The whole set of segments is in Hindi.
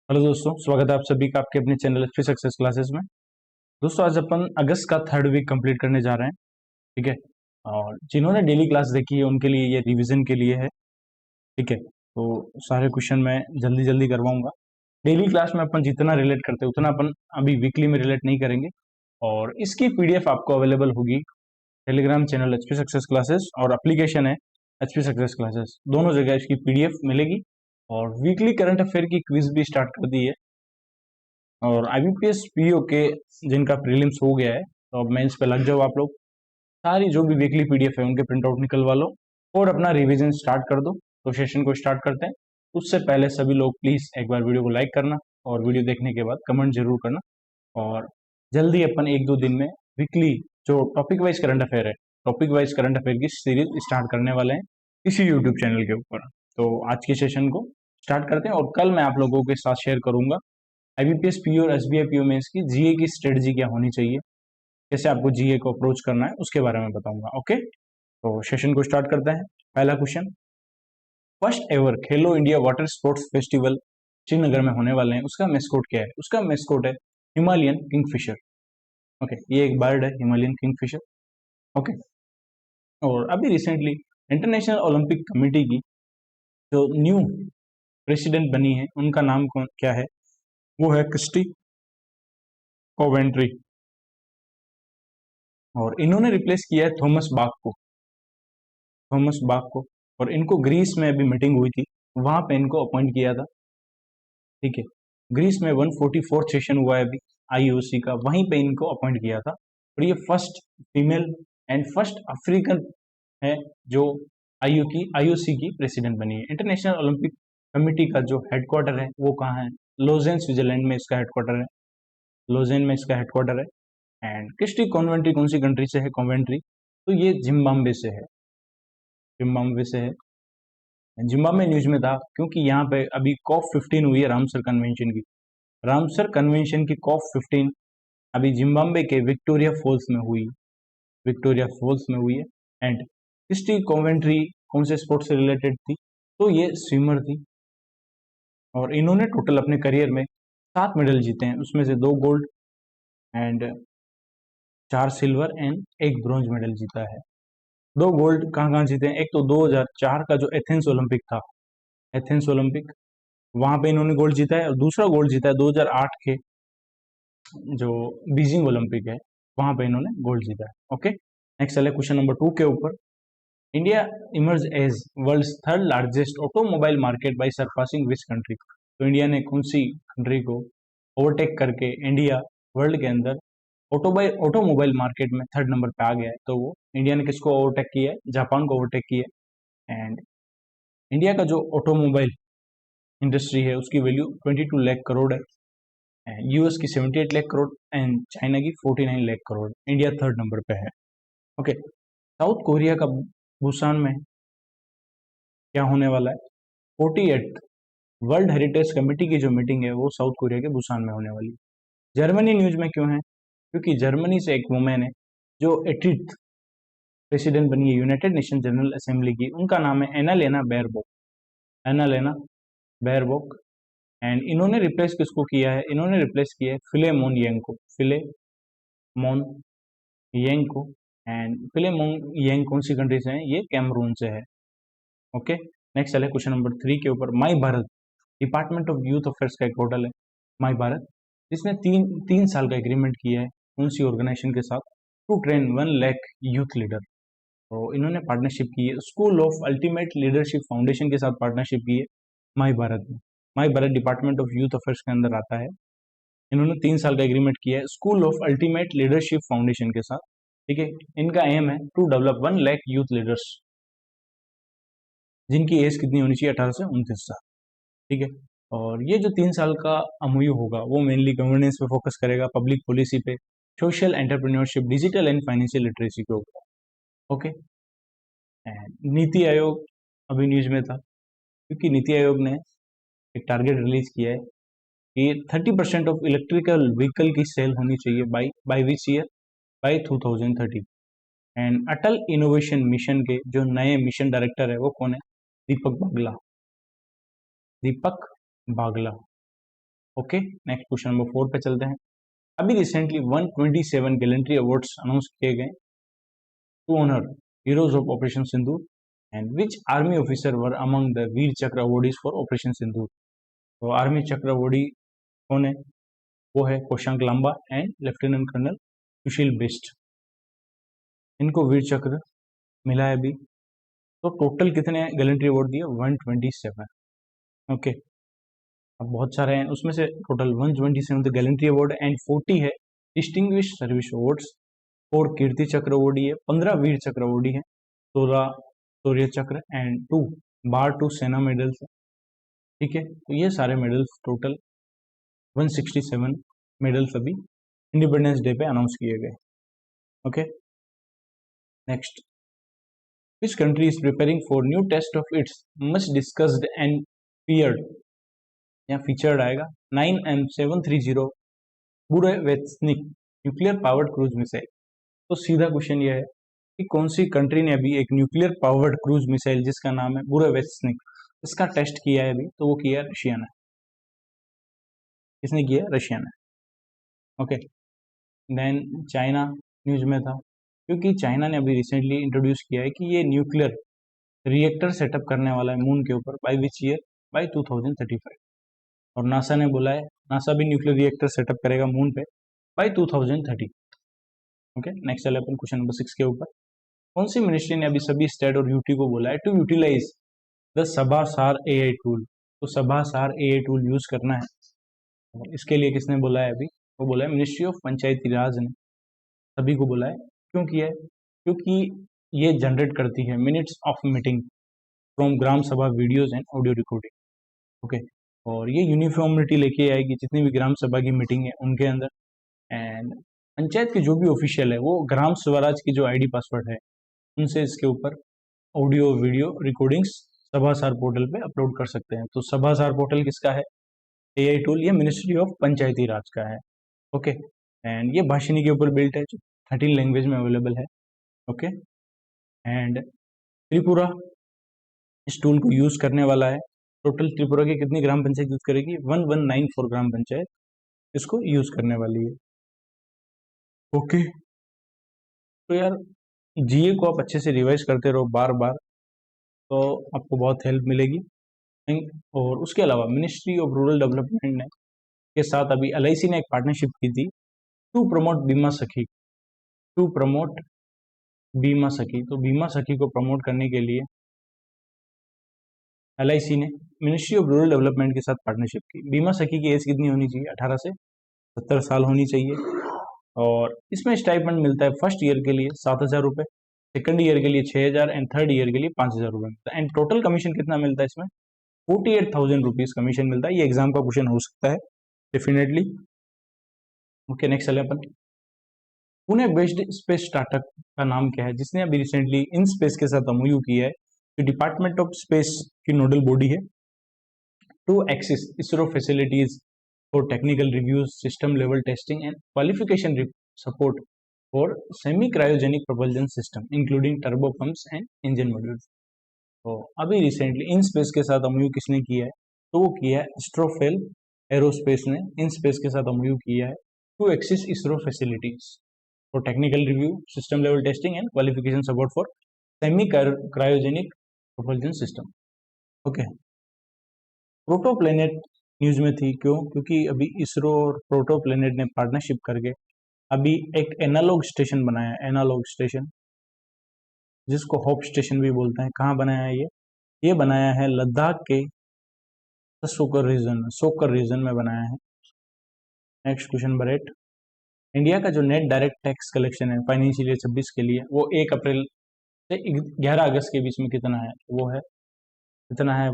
हेलो दोस्तों, स्वागत है आप सभी का आपके अपने चैनल एचपी सक्सेस क्लासेस में। दोस्तों, आज अपन अगस्त का थर्ड वीक कंप्लीट करने जा रहे हैं। ठीक है। और जिन्होंने डेली क्लास देखी है उनके लिए ये रिवीजन के लिए है। ठीक है। तो सारे क्वेश्चन मैं जल्दी जल्दी करवाऊंगा। डेली क्लास में अपन जितना रिलेट करते हैं उतना अपन अभी वीकली में रिलेट नहीं करेंगे। और इसकी पीडीएफ आपको अवेलेबल होगी Telegram channel HP success classes और एप्लीकेशन है एचपी सक्सेस क्लासेस, दोनों जगह इसकी पीडीएफ मिलेगी। और वीकली करंट अफेयर की क्विज भी स्टार्ट कर दी है। और आईबीपीएस पीओ के जिनका प्रीलिम्स हो गया है तो अब मेंस पे लग जाओ आप लोग। सारी जो भी वीकली पीडीएफ है उनके प्रिंट आउट निकलवा लो और अपना रिवीजन स्टार्ट कर दो। तो सेशन को स्टार्ट करते हैं। उससे पहले सभी लोग प्लीज एक बार वीडियो को लाइक करना और वीडियो देखने के बाद कमेंट जरूर करना। और जल्दी अपन एक दो दिन में वीकली जो टॉपिक वाइज करंट अफेयर है, टॉपिक वाइज करंट अफेयर की सीरीज स्टार्ट करने वाले हैं इसी यूट्यूब चैनल के ऊपर। तो आज के सेशन को स्टार्ट करते हैं और कल मैं आप लोगों के साथ शेयर करूंगा आईबीपीएस पीओ और एसबीआई पीओ में इसकी जीए की स्ट्रेटजी क्या होनी चाहिए, कैसे आपको जीए को अप्रोच करना है उसके बारे में बताऊंगा। ओके, तो सेशन को स्टार्ट करते हैं। पहला क्वेश्चन, फर्स्ट एवर खेलो India water sports festival Srinagar में होने वाले हैं, उसका मेस्कोट क्या है? उसका मेस्कोट है हिमालयन किंगफिशर। ओके, ये एक बर्ड है हिमालयन किंगफिशर। ओके। और अभी रिसेंटली इंटरनेशनल ओलंपिक कमेटी की जो न्यू प्रेसिडेंट बनी है उनका नाम क्या है? वो है क्रिस्टी कोवेंट्री। और इन्होंने रिप्लेस किया है थॉमस बाक को। और इनको ग्रीस में अभी मीटिंग हुई थी, वहां पे इनको अपॉइंट किया था। ठीक है। ग्रीस में 144 सेशन हुआ है अभी आईओसी का, वहीं पे इनको अपॉइंट किया था। और ये first female and first African है जो आईओसी की प्रेसिडेंट बनी है। इंटरनेशनल ओलंपिक कमेटी का जो हेडक्वार्टर है वो कहाँ है? लोजेन स्विट्जरलैंड में इसका हेडक्वार्टर है। लोजेन में इसका हेडक्वार्टर है। एंड क्रिस्टी कॉन्वेंट्री कौन सी कंट्री से है? कॉन्वेंट्री तो ये जिम्बाब्वे से है। जिम्बाब्वे से है। जिम्बाब्वे न्यूज में था क्योंकि यहाँ पे अभी कॉप 15 हुई है रामसर कन्वेंशन की। रामसर कन्वेंशन की कॉप 15 अभी जिम्बाब्वे के विक्टोरिया फॉल्स में हुई। विक्टोरिया फॉल्स में हुई है। एंड क्रिस्टी कॉन्वेंट्री कौन से स्पोर्ट से रिलेटेड थी? तो ये स्विमर थी। और इन्होंने टोटल अपने करियर में 7 मेडल जीते हैं, उसमें से 2 gold and 4 silver and 1 bronze medal जीता है। 2 गोल्ड कहाँ कहाँ जीते हैं? एक तो 2004 का जो एथेंस ओलंपिक था, एथेंस ओलंपिक, वहां पे इन्होंने गोल्ड जीता है। और दूसरा गोल्ड जीता है 2008 के जो बीजिंग ओलंपिक है, वहां पे इन्होंने गोल्ड जीता है। ओके, नेक्स्ट चले क्वेश्चन नंबर 2 के ऊपर। India emerge as world's third largest automobile market by surpassing which country? तो इंडिया ने कौन सी कंट्री को ओवरटेक करके इंडिया वर्ल्ड के अंदर ऑटोमोबाइल मार्केट में थर्ड नंबर पे आ गया है? तो वो इंडिया ने किसको ओवरटेक किया है? जापान को ओवरटेक किया है। एंड इंडिया का जो ऑटोमोबाइल इंडस्ट्री है उसकी वैल्यू 22 लाख करोड़ है। यूएस की 78 लाख करोड़ एंड चाइना की 49 lakh crore. India third number पे है। ओके। साउथ कोरिया का बुसान में क्या होने वाला है? 48th वर्ल्ड हेरिटेज कमेटी की जो मीटिंग है वो साउथ कोरिया के बुसान में होने वाली है। जर्मनी न्यूज में क्यों है? क्योंकि जर्मनी से एक वुमेन है जो 80th प्रेसिडेंट बनी है यूनाइटेड नेशन जनरल असेंबली की, उनका नाम है Annalena Baerbock. Annalena Baerbock. And इन्होंने रिप्लेस किसको किया है? इन्होंने रिप्लेस किया है फिलेमोन यंग को। फिलेमोन यंग को। एंड फिलेमोन यंग कौन सी कंट्री से है? ये कैमरून से है। ओके, नेक्स्ट चले क्वेश्चन नंबर 3 के ऊपर। My Bharat department of youth affairs का एक पोर्टल है माई भारत, जिसने तीन साल का एग्रीमेंट किया है कौन सी ऑर्गेनाइजेशन के साथ? To train 1 lakh youth leader. तो इन्होंने पार्टनरशिप की है school of ultimate leadership foundation के साथ पार्टनरशिप की है माई भारत में। My Bharat department of youth affairs के अंदर आता है। इन्होंने 3 साल का एग्रीमेंट किया है school of ultimate leadership foundation के साथ। ठीक है। इनका एम है to develop 1 lakh youth leaders जिनकी एज कितनी होनी चाहिए? 18 से 29 साल। ठीक है। और ये जो 3 साल का एमओयू होगा वो मेनली गवर्नेंस पे फोकस करेगा, पब्लिक पॉलिसी पे, social entrepreneurship, digital and financial literacy के ऊपर। ओके। एंड नीति आयोग अभी न्यूज में था क्योंकि नीति आयोग ने एक टारगेट रिलीज किया है कि 30% ऑफ इलेक्ट्रिकल व्हीकल की सेल होनी चाहिए by which year? By 2030। And Atal innovation mission के जो नए मिशन डायरेक्टर है वो कौन है? Deepak Bagla. Deepak Bagla. Okay, next question number 4 पे चलते हैं। अभी रिसेंटली 127 गैलेंट्री अवार्ड्स अनाउंस किए गए to honour heroes of operation Sindoor, and which army officer were among the Vir Chakra awardees for operation सिंदूर। तो आर्मी चक्र अवॉर्डी कौन है? वो है कोशांक लांबा एंड लेफ्टिनेंट कर्नल सुशील बिष्ट। इनको वीर चक्र मिला है अभी। तो टोटल कितने गैलेंट्री अवार्ड दिए? 127। ओके, अब बहुत सारे हैं, उसमें से टोटल 127 तो गैलेंट्री अवार्ड एंड 40 है डिस्टिंग्विश सर्विस अवार्ड्स, 4 कीर्ति चक्र अवार्डी है, 15 वीर चक्र अवार्डी है, 16 शौर्य चक्र एंड 2 बार 2 सेना मेडल्स है। ठीक है, तो ये सारे मेडल्स टोटल 167 मेडल्स अभी इंडिपेंडेंस डे पे अनाउंस किए गए। Okay, next, which country is preparing for new test of its much discussed and feared, यहाँ featured आएगा 9M730 Burevestnik nuclear powered cruise missile. तो सीधा क्वेश्चन ये है कि कौन सी कंट्री ने अभी एक न्यूक्लियर पावर्ड क्रूज मिसाइल जिसका नाम है बुरेवेत्सनिक, इसका टेस्ट किया है अभी? तो वो किया रशिया ने। किसने किया? रशिया ने। ओके, देन चाइना न्यूज में था, क्योंकि चाइना ने अभी रिसेंटली इंट्रोड्यूस किया है कि ये न्यूक्लियर रिएक्टर सेटअप करने वाला है मून के ऊपर, बाय विच ईयर? बाय 2035। और नासा ने बोला है, नासा भी न्यूक्लियर रिएक्टर सेटअप करेगा मून पे बाय 2030। ओके, नेक्स्ट चले अपन क्वेश्चन नंबर 6 के ऊपर। कौन सी मिनिस्ट्री ने अभी सभी स्टेट और यूटी को बोला है to utilise the Sabhasaar AI tool? तो सभासार एआई टूल यूज करना है, और इसके लिए किसने बोला है अभी? वो बोला है मिनिस्ट्री ऑफ पंचायती राज ने सभी को बोला है। क्यों किया है? क्योंकि ये जनरेट करती है मिनट्स ऑफ मीटिंग फ्रॉम ग्राम सभा videos and audio recording. Okay, और ये यूनिफॉर्मिटी लेके आएगी जितनी भी ग्राम सभा की मीटिंग है उनके अंदर, एंड पंचायत के जो भी ऑफिशियल है वो ग्राम स्वराज की जो आईडी पासवर्ड है उनसे इसके ऊपर ऑडियो वीडियो रिकॉर्डिंग्स सभासार पोर्टल पे अपलोड कर सकते हैं। तो सभासार पोर्टल किसका है? एआई टूल ये मिनिस्ट्री ऑफ पंचायती राज का है। ओके, एंड ये भाषिणी के ऊपर बिल्ट है जो 13 लैंग्वेज में अवेलेबल है। ओके, एंड त्रिपुरा इस टूल को यूज करने वाला है। टोटल त्रिपुरा की कितनी ग्राम पंचायत यूज करेगी? 1194 ग्राम पंचायत इसको यूज करने वाली है। ओके, तो यार जीए को आप अच्छे से रिवाइज करते रहो बार बार, तो आपको बहुत हेल्प मिलेगी। और उसके अलावा मिनिस्ट्री ऑफ रूरल डेवलपमेंट ने के साथ अभी एलआईसी ने एक पार्टनरशिप की थी टू प्रमोट बीमा सखी, टू प्रमोट बीमा सखी। तो बीमा सखी को प्रमोट करने के लिए एलआईसी ने मिनिस्ट्री ऑफ रूरल डेवलपमेंट के साथ पार्टनरशिप की। बीमा सखी की एज कितनी होनी चाहिए? 18 से 70 साल होनी चाहिए, और इसमें स्टाइपेंड मिलता है फर्स्ट ईयर के लिए 7,000 रुपये, सेकंड ईयर के लिए 6,000 एंड थर्ड ईयर के लिए 5,000 रुपये मिलता है। एंड टोटल कमीशन कितना मिलता है इसमें? 48,000 रुपीज कमीशन मिलता है। ये एग्जाम का क्वेश्चन हो सकता है डेफिनेटली। ओके, नेक्स्ट चले अपन। पुणे बेस्ड स्पेस स्टार्टअप का नाम क्या है जिसने अभी रिसेंटली इन स्पेस के साथ एमओयू किया है? जो डिपार्टमेंट ऑफ स्पेस की नोडल बॉडी है to access ISRO facilities for technical reviews, system level testing and qualification support for semi cryogenic propulsion system including turbo pumps and engine modules. तो अभी रिसेंटली इन स्पेस के साथ एमओयू किसने किया है? तो वो किया है एस्ट्रोफेल एरोस्पेस ने इन स्पेस के साथ एमओयू किया है to access ISRO facilities for technical review, system level testing and qualification support for semi cryogenic propulsion system. Okay, protoplanet news में थी, क्यों? क्योंकि अभी इसरो और प्रोटोप्लेनेट ने पार्टनरशिप करके अभी एक एनालॉग स्टेशन बनाया है, एनालॉग स्टेशन जिसको होप स्टेशन भी बोलते हैं। कहाँ बनाया है ये बनाया है लद्दाख के सोकर रीजन में बनाया है। Next question number 8। इंडिया का जो नेट डायरेक्ट टैक्स कलेक्शन है फाइनेंशियल ईयर 26 के लिए वो 1 अप्रैल से 11 अगस्त के बीच में कितना है? वो है कितना है?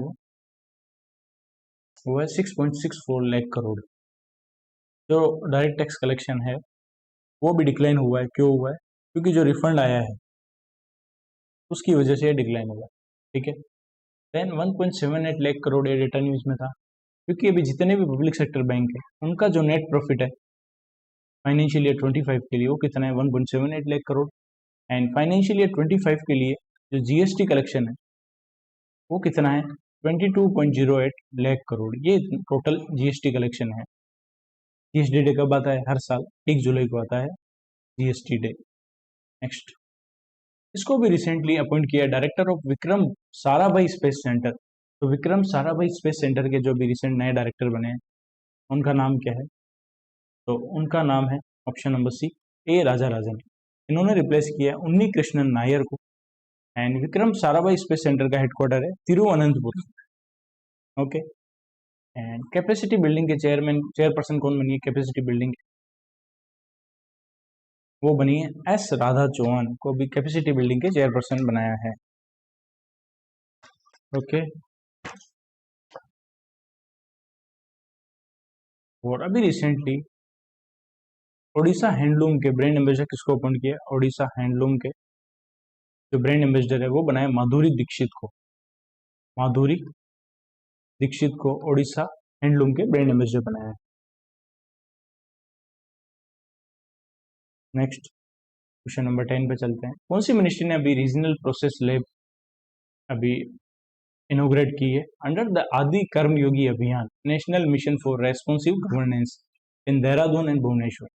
वो है 6.64 लाख करोड़। जो डायरेक्ट टैक्स कलेक्शन है वो भी डिक्लाइन हुआ है। क्यों हुआ है? क्योंकि जो रिफंड आया है उसकी वजह से डिक्लाइन हुआ है। ठीक है, देन 1.78 लाख करोड़ ये डेटा न्यूज में था, क्योंकि अभी जितने भी पब्लिक सेक्टर बैंक है उनका जो नेट प्रॉफिट है फाइनेंशियल ईयर 25 के लिए वो कितना है? 1.78 lakh crore. And financial year 25 के लिए जो जीएसटी कलेक्शन है वो कितना है? 22.08 लाख करोड़, ये टोटल जीएसटी कलेक्शन है। जीएसटी डे कब आता है? हर साल 1 जुलाई को आता है जीएसटी डे। नेक्स्ट, इसको भी रिसेंटली अपॉइंट किया director of Vikram Sarabhai space centre. तो विक्रम साराभाई स्पेस सेंटर के जो भी रिसेंट नए डायरेक्टर बने हैं उनका नाम क्या है? तो उनका नाम है ऑप्शन नंबर सी, ए राजा राजन। इन्होंने रिप्लेस किया उन्नी कृष्णन नायर को। And Vikram Sarabhai space centre का हेडक्वार्टर है तिरुवनंतपुर। ओके। एंड कैपेसिटी बिल्डिंग के चेयरपर्सन कौन बनी है कैपेसिटी बिल्डिंग? वो बनी है एस राधा चौहान को भी कैपेसिटी बिल्डिंग के चेयरपर्सन बनाया है। ओके। और अभी रिसेंटली ओडिशा हैंडलूम के ब्रांड एम्बेसडर किसको अपॉइंट किया? ओडिशा हैंडलूम के जो ब्रांड एम्बेसडर है वो बनाया माधुरी दीक्षित को। माधुरी दीक्षित को ओडिशा हैंडलूम के ब्रांड एम्बेसडर बनाया है। नेक्स्ट, क्वेश्चन नंबर 10 पे चलते हैं। कौन सी मिनिस्ट्री ने अभी रीजनल प्रोसेस लैब अभी इनोग्रेट की है? अंडर द आदि Karmayogi Abhiyan national mission for responsive governance in Dehradun and Bhubaneswar.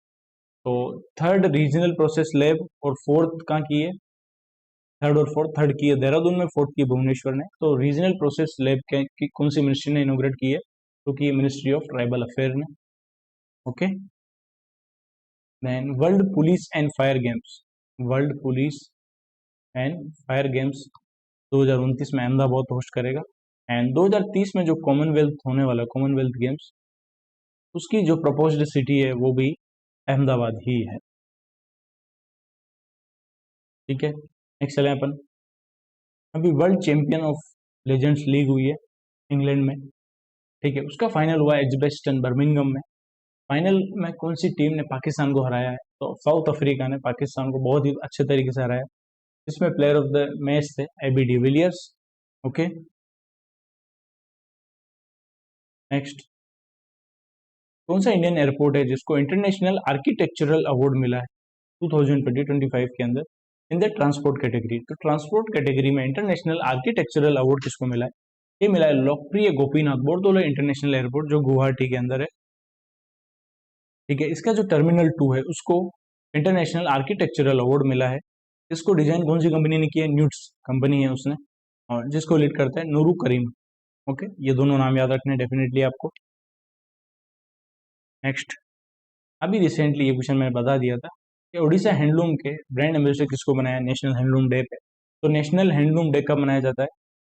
तो थर्ड रीजनल प्रोसेस लैब और फोर्थ कहाँ की है? थर्ड की है देहरादून में, फोर्थ की भुवनेश्वर ने। तो रीजनल प्रोसेस लैब की कौन सी मिनिस्ट्री ने इनोग्रेट की है? क्योंकि ये मिनिस्ट्री ऑफ ट्राइबल अफेयर ने। Okay. Then world police and fire games, world police and fire games 2029 में अहमदाबाद होस्ट करेगा। एंड 2030 में जो कॉमनवेल्थ होने वाला है, कॉमनवेल्थ गेम्स, उसकी जो प्रपोज्ड सिटी है वो भी अहमदाबाद ही है। ठीक है। नेक्स्ट चले अपन, अभी world champion of legends league हुई है इंग्लैंड में। ठीक है, उसका फाइनल हुआ एजबेस्टन बर्मिंघम में। फाइनल में कौन सी टीम ने पाकिस्तान को हराया है? तो साउथ अफ्रीका ने पाकिस्तान को बहुत ही अच्छे तरीके से हराया। इसमें प्लेयर ऑफ द मैच थे एबी डिविलियर्स। ओके। नेक्स्ट, कौन सा इंडियन एयरपोर्ट है जिसको इंटरनेशनल आर्किटेक्चरल अवार्ड मिला है 2020-25 के अंदर इन द ट्रांसपोर्ट कैटेगरी? तो ट्रांसपोर्ट कैटेगरी में इंटरनेशनल आर्किटेक्चरल अवार्ड किसको मिला है? ये मिला है लोकप्रिय गोपीनाथ बोरदोलोई इंटरनेशनल एयरपोर्ट जो गुवाहाटी के अंदर है। ठीक है, इसका जो टर्मिनल 2 है उसको इंटरनेशनल आर्किटेक्चरल अवार्ड मिला है। इसको डिजाइन कौन सी कंपनी ने किया है? न्यूट्स कंपनी है उसने, और जिसको लीड करता है नूरू करीम। ओके, ये दोनों नाम याद रखने डेफिनेटली आपको। नेक्स्ट, अभी रिसेंटली ये क्वेश्चन मैंने बता दिया था कि उड़ीसा हैंडलूम के ब्रांड एम्बेसडर किसको बनाया नेशनल हैंडलूम डे पे? तो नेशनल हैंडलूम डे कब मनाया जाता है?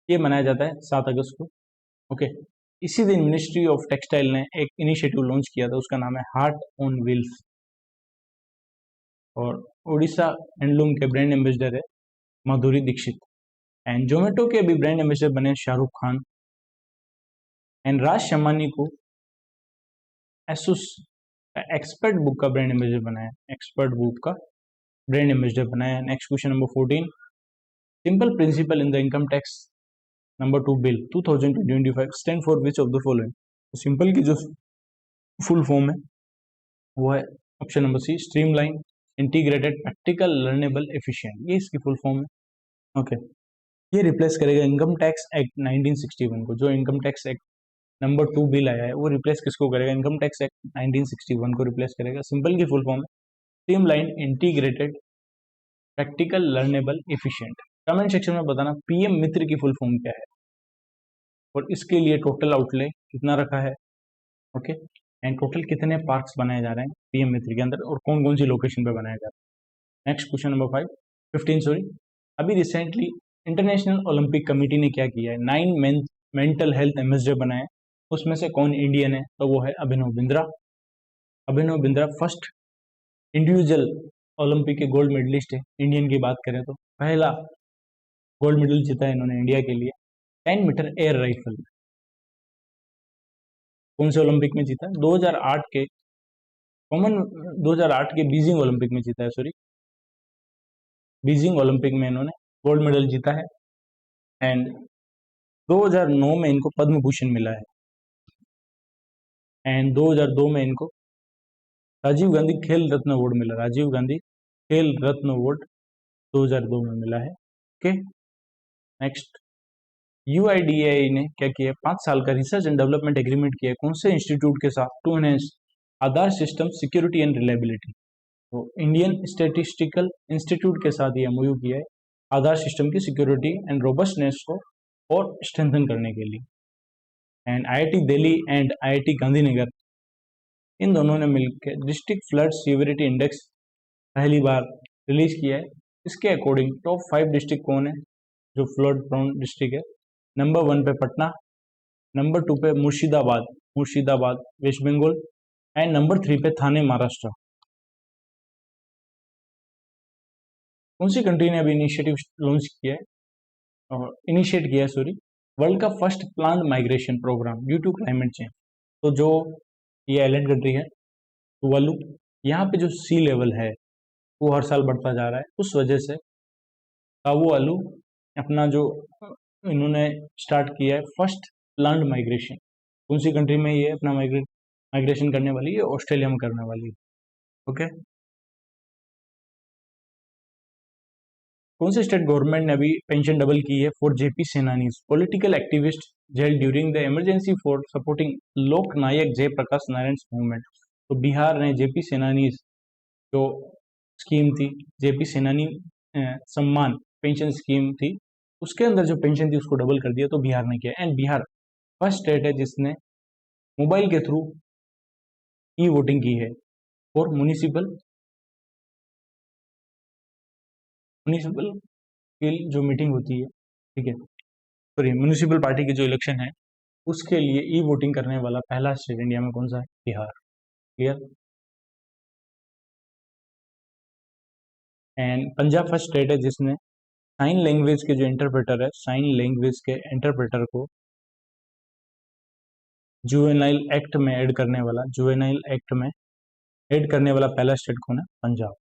ये मनाया जाता है 7 अगस्त को। ओके। इसी दिन मिनिस्ट्री ऑफ टेक्सटाइल ने एक इनिशिएटिव लॉन्च किया था, उसका नाम है हार्ट ऑन व्हील्स। और उड़ीसा हैंडलूम के ब्रांड एम्बेसडर है माधुरी दीक्षित। एंड जोमेटो के अभी ब्रांड एम्बेसडर बने शाहरुख खान। एंड राज शमानी को एसुस एक्सपर्ट बुक का ब्रांड एम्बेसडर बनाया, एक्सपर्ट बुक का ब्रांड एम्बेसडर बनाया। Next question number 14, simple principle in the income tax number 2 bill 2025 stand for which of the following? तो सिंपल की जो फुल फॉर्म है वो है option number C, streamline integrated practical learnable efficient, ये इसकी फुल फॉर्म है। ओके। ये रिप्लेस करेगा इनकम टैक्स एक्ट 1961 को। जो income tax act number 2 bill आया है वो रिप्लेस किसको करेगा? इनकम टैक्स एक्ट 1961 को रिप्लेस करेगा। सिंपल की फुल फॉर्म है streamline integrated practical learnable efficient. Comment section में बताना पीएम मित्र की फुल फॉर्म क्या है और इसके लिए टोटल आउटले कितना रखा है। ओके। एंड टोटल कितने पार्क्स बनाए जा रहे हैं पीएम मित्र के अंदर और कौन कौन सी लोकेशन पे बनाया जा रहा है। नेक्स्ट क्वेश्चन नंबर 15 सॉरी, अभी रिसेंटली इंटरनेशनल ओलंपिक कमेटी ने क्या किया है? 9 मेंटल हेल्थ एम्बेसडर बनाए, उसमें से कौन इंडियन है? तो वो है Abhinav Bindra. Abhinav Bindra first individual Olympic के गोल्ड मेडलिस्ट है। इंडियन की बात करें तो पहला गोल्ड मेडल जीता है इन्होंने इंडिया के लिए 10 मीटर एयर राइफल। कौन से ओलंपिक में जीता है? 2008 के बीजिंग ओलंपिक में जीता है, सॉरी बीजिंग ओलंपिक में इन्होंने गोल्ड मेडल जीता है। एंड 2009 में इनको पद्म भूषण मिला है। एंड 2002 में इनको राजीव गांधी खेल रत्न अवार्ड मिला, राजीव गांधी खेल रत्न अवार्ड 2002 में मिला है। ओके। नेक्स्ट, UIDAI ने क्या किया, 5 साल का रिसर्च एंड डेवलपमेंट एग्रीमेंट किया कौन से इंस्टीट्यूट के साथ, to enhance Aadhaar system security and reliability. तो इंडियन स्टैटिस्टिकल इंस्टीट्यूट के साथ ये MOU किया है आधार सिस्टम की सिक्योरिटी एंड रोबस्टनेस को और स्ट्रेंथन करने के लिए। And IIT Delhi and IIT Gandhinagar, इन दोनों ने मिलकर डिस्ट्रिक्ट फ्लड सीवरिटी इंडेक्स पहली बार रिलीज किया है। इसके अकॉर्डिंग टॉप 5 डिस्ट्रिक्ट कौन है जो फ्लड प्रोन डिस्ट्रिक्ट है। नंबर 1 पे पटना, नंबर 2 पे मुर्शिदाबाद वेस्ट बंगाल, एंड नंबर 3 पे थाने महाराष्ट्र। कौन सी कंट्री ने अभी इनिशिएटिव लॉन्च किया है और इनिशिएट किया है सॉरी, वर्ल्ड का first planned migration programme due to climate change. तो जो ये आइलैंड कंट्री है टुवालू, यहाँ पे जो सी लेवल है वो हर साल बढ़ता जा रहा है, उस वजह से तावुआलू अपना जो इन्होंने स्टार्ट किया है फर्स्ट प्लान्ड माइग्रेशन। कौन सी कंट्री में ये अपना माइग्रेशन करने वाली है, ऑस्ट्रेलिया में करने वाली है। ओके, कौन से स्टेट गवर्नमेंट ने अभी पेंशन डबल की है फॉर JP सेनानीज, political activist jail during the emergency for supporting Lok Nayak Jayaprakash Narayan movement. तो बिहार ने JP सेनानीज जो स्कीम थी, JP सेनानी सम्मान पेंशन स्कीम थी, उसके अंदर जो पेंशन थी उसको डबल कर दिया, तो बिहार ने किया। एंड बिहार फर्स्ट स्टेट है जिसने मोबाइल के थ्रू वोटिंग की है फॉर म्यूनिसिपल की जो मीटिंग होती है, ठीक है, सॉरी म्यूनिसिपल पार्टी की जो इलेक्शन है उसके लिए वोटिंग करने वाला पहला स्टेट इंडिया में कौन सा है, Bihar. Clear. And Punjab first state है जिसने साइन लैंग्वेज के जो इंटरप्रेटर है, साइन लैंग्वेज के इंटरप्रेटर को जुवेनाइल एक्ट में ऐड करने वाला, जुवेनाइल एक्ट में ऐड करने वाला पहला स्टेट कौन है, पंजाब।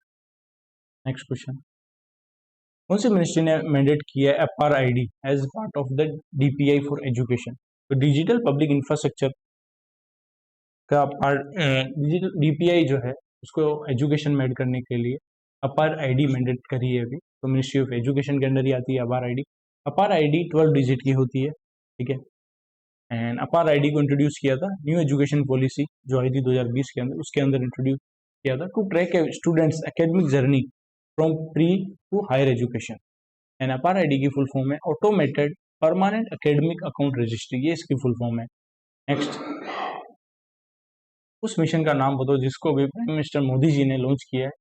नेक्स्ट क्वेश्चन, कौन सी मिनिस्ट्री ने मैंडेट किया है FRID as part of the DPI for education. तो डिजिटल पब्लिक इंफ्रास्ट्रक्चर का पार्ट, डिजिटल DPI जो है उसको एजुकेशन में ऐड करने के लिए FRID मैंडेट करी है अभी, तो मिनिस्ट्री ऑफ एजुकेशन के अंदर ही आती है FRID। FRID 12 डिजिट की होती है, ठीक है। एंड FRID को इंट्रोड्यूस किया था न्यू एजुकेशन पॉलिसी जो आई थी 2020 के अंदर, उसके अंदर इंट्रोड्यूस किया था to track students academic journey from pre to higher education. And FRID की फुल फॉर्म है automated permanent academic account registry, ये इसकी फुल फॉर्म है। नेक्स्ट, उस मिशन का नाम बताओ जिसको भी प्राइम मिनिस्टर मोदी जी ने लॉन्च किया है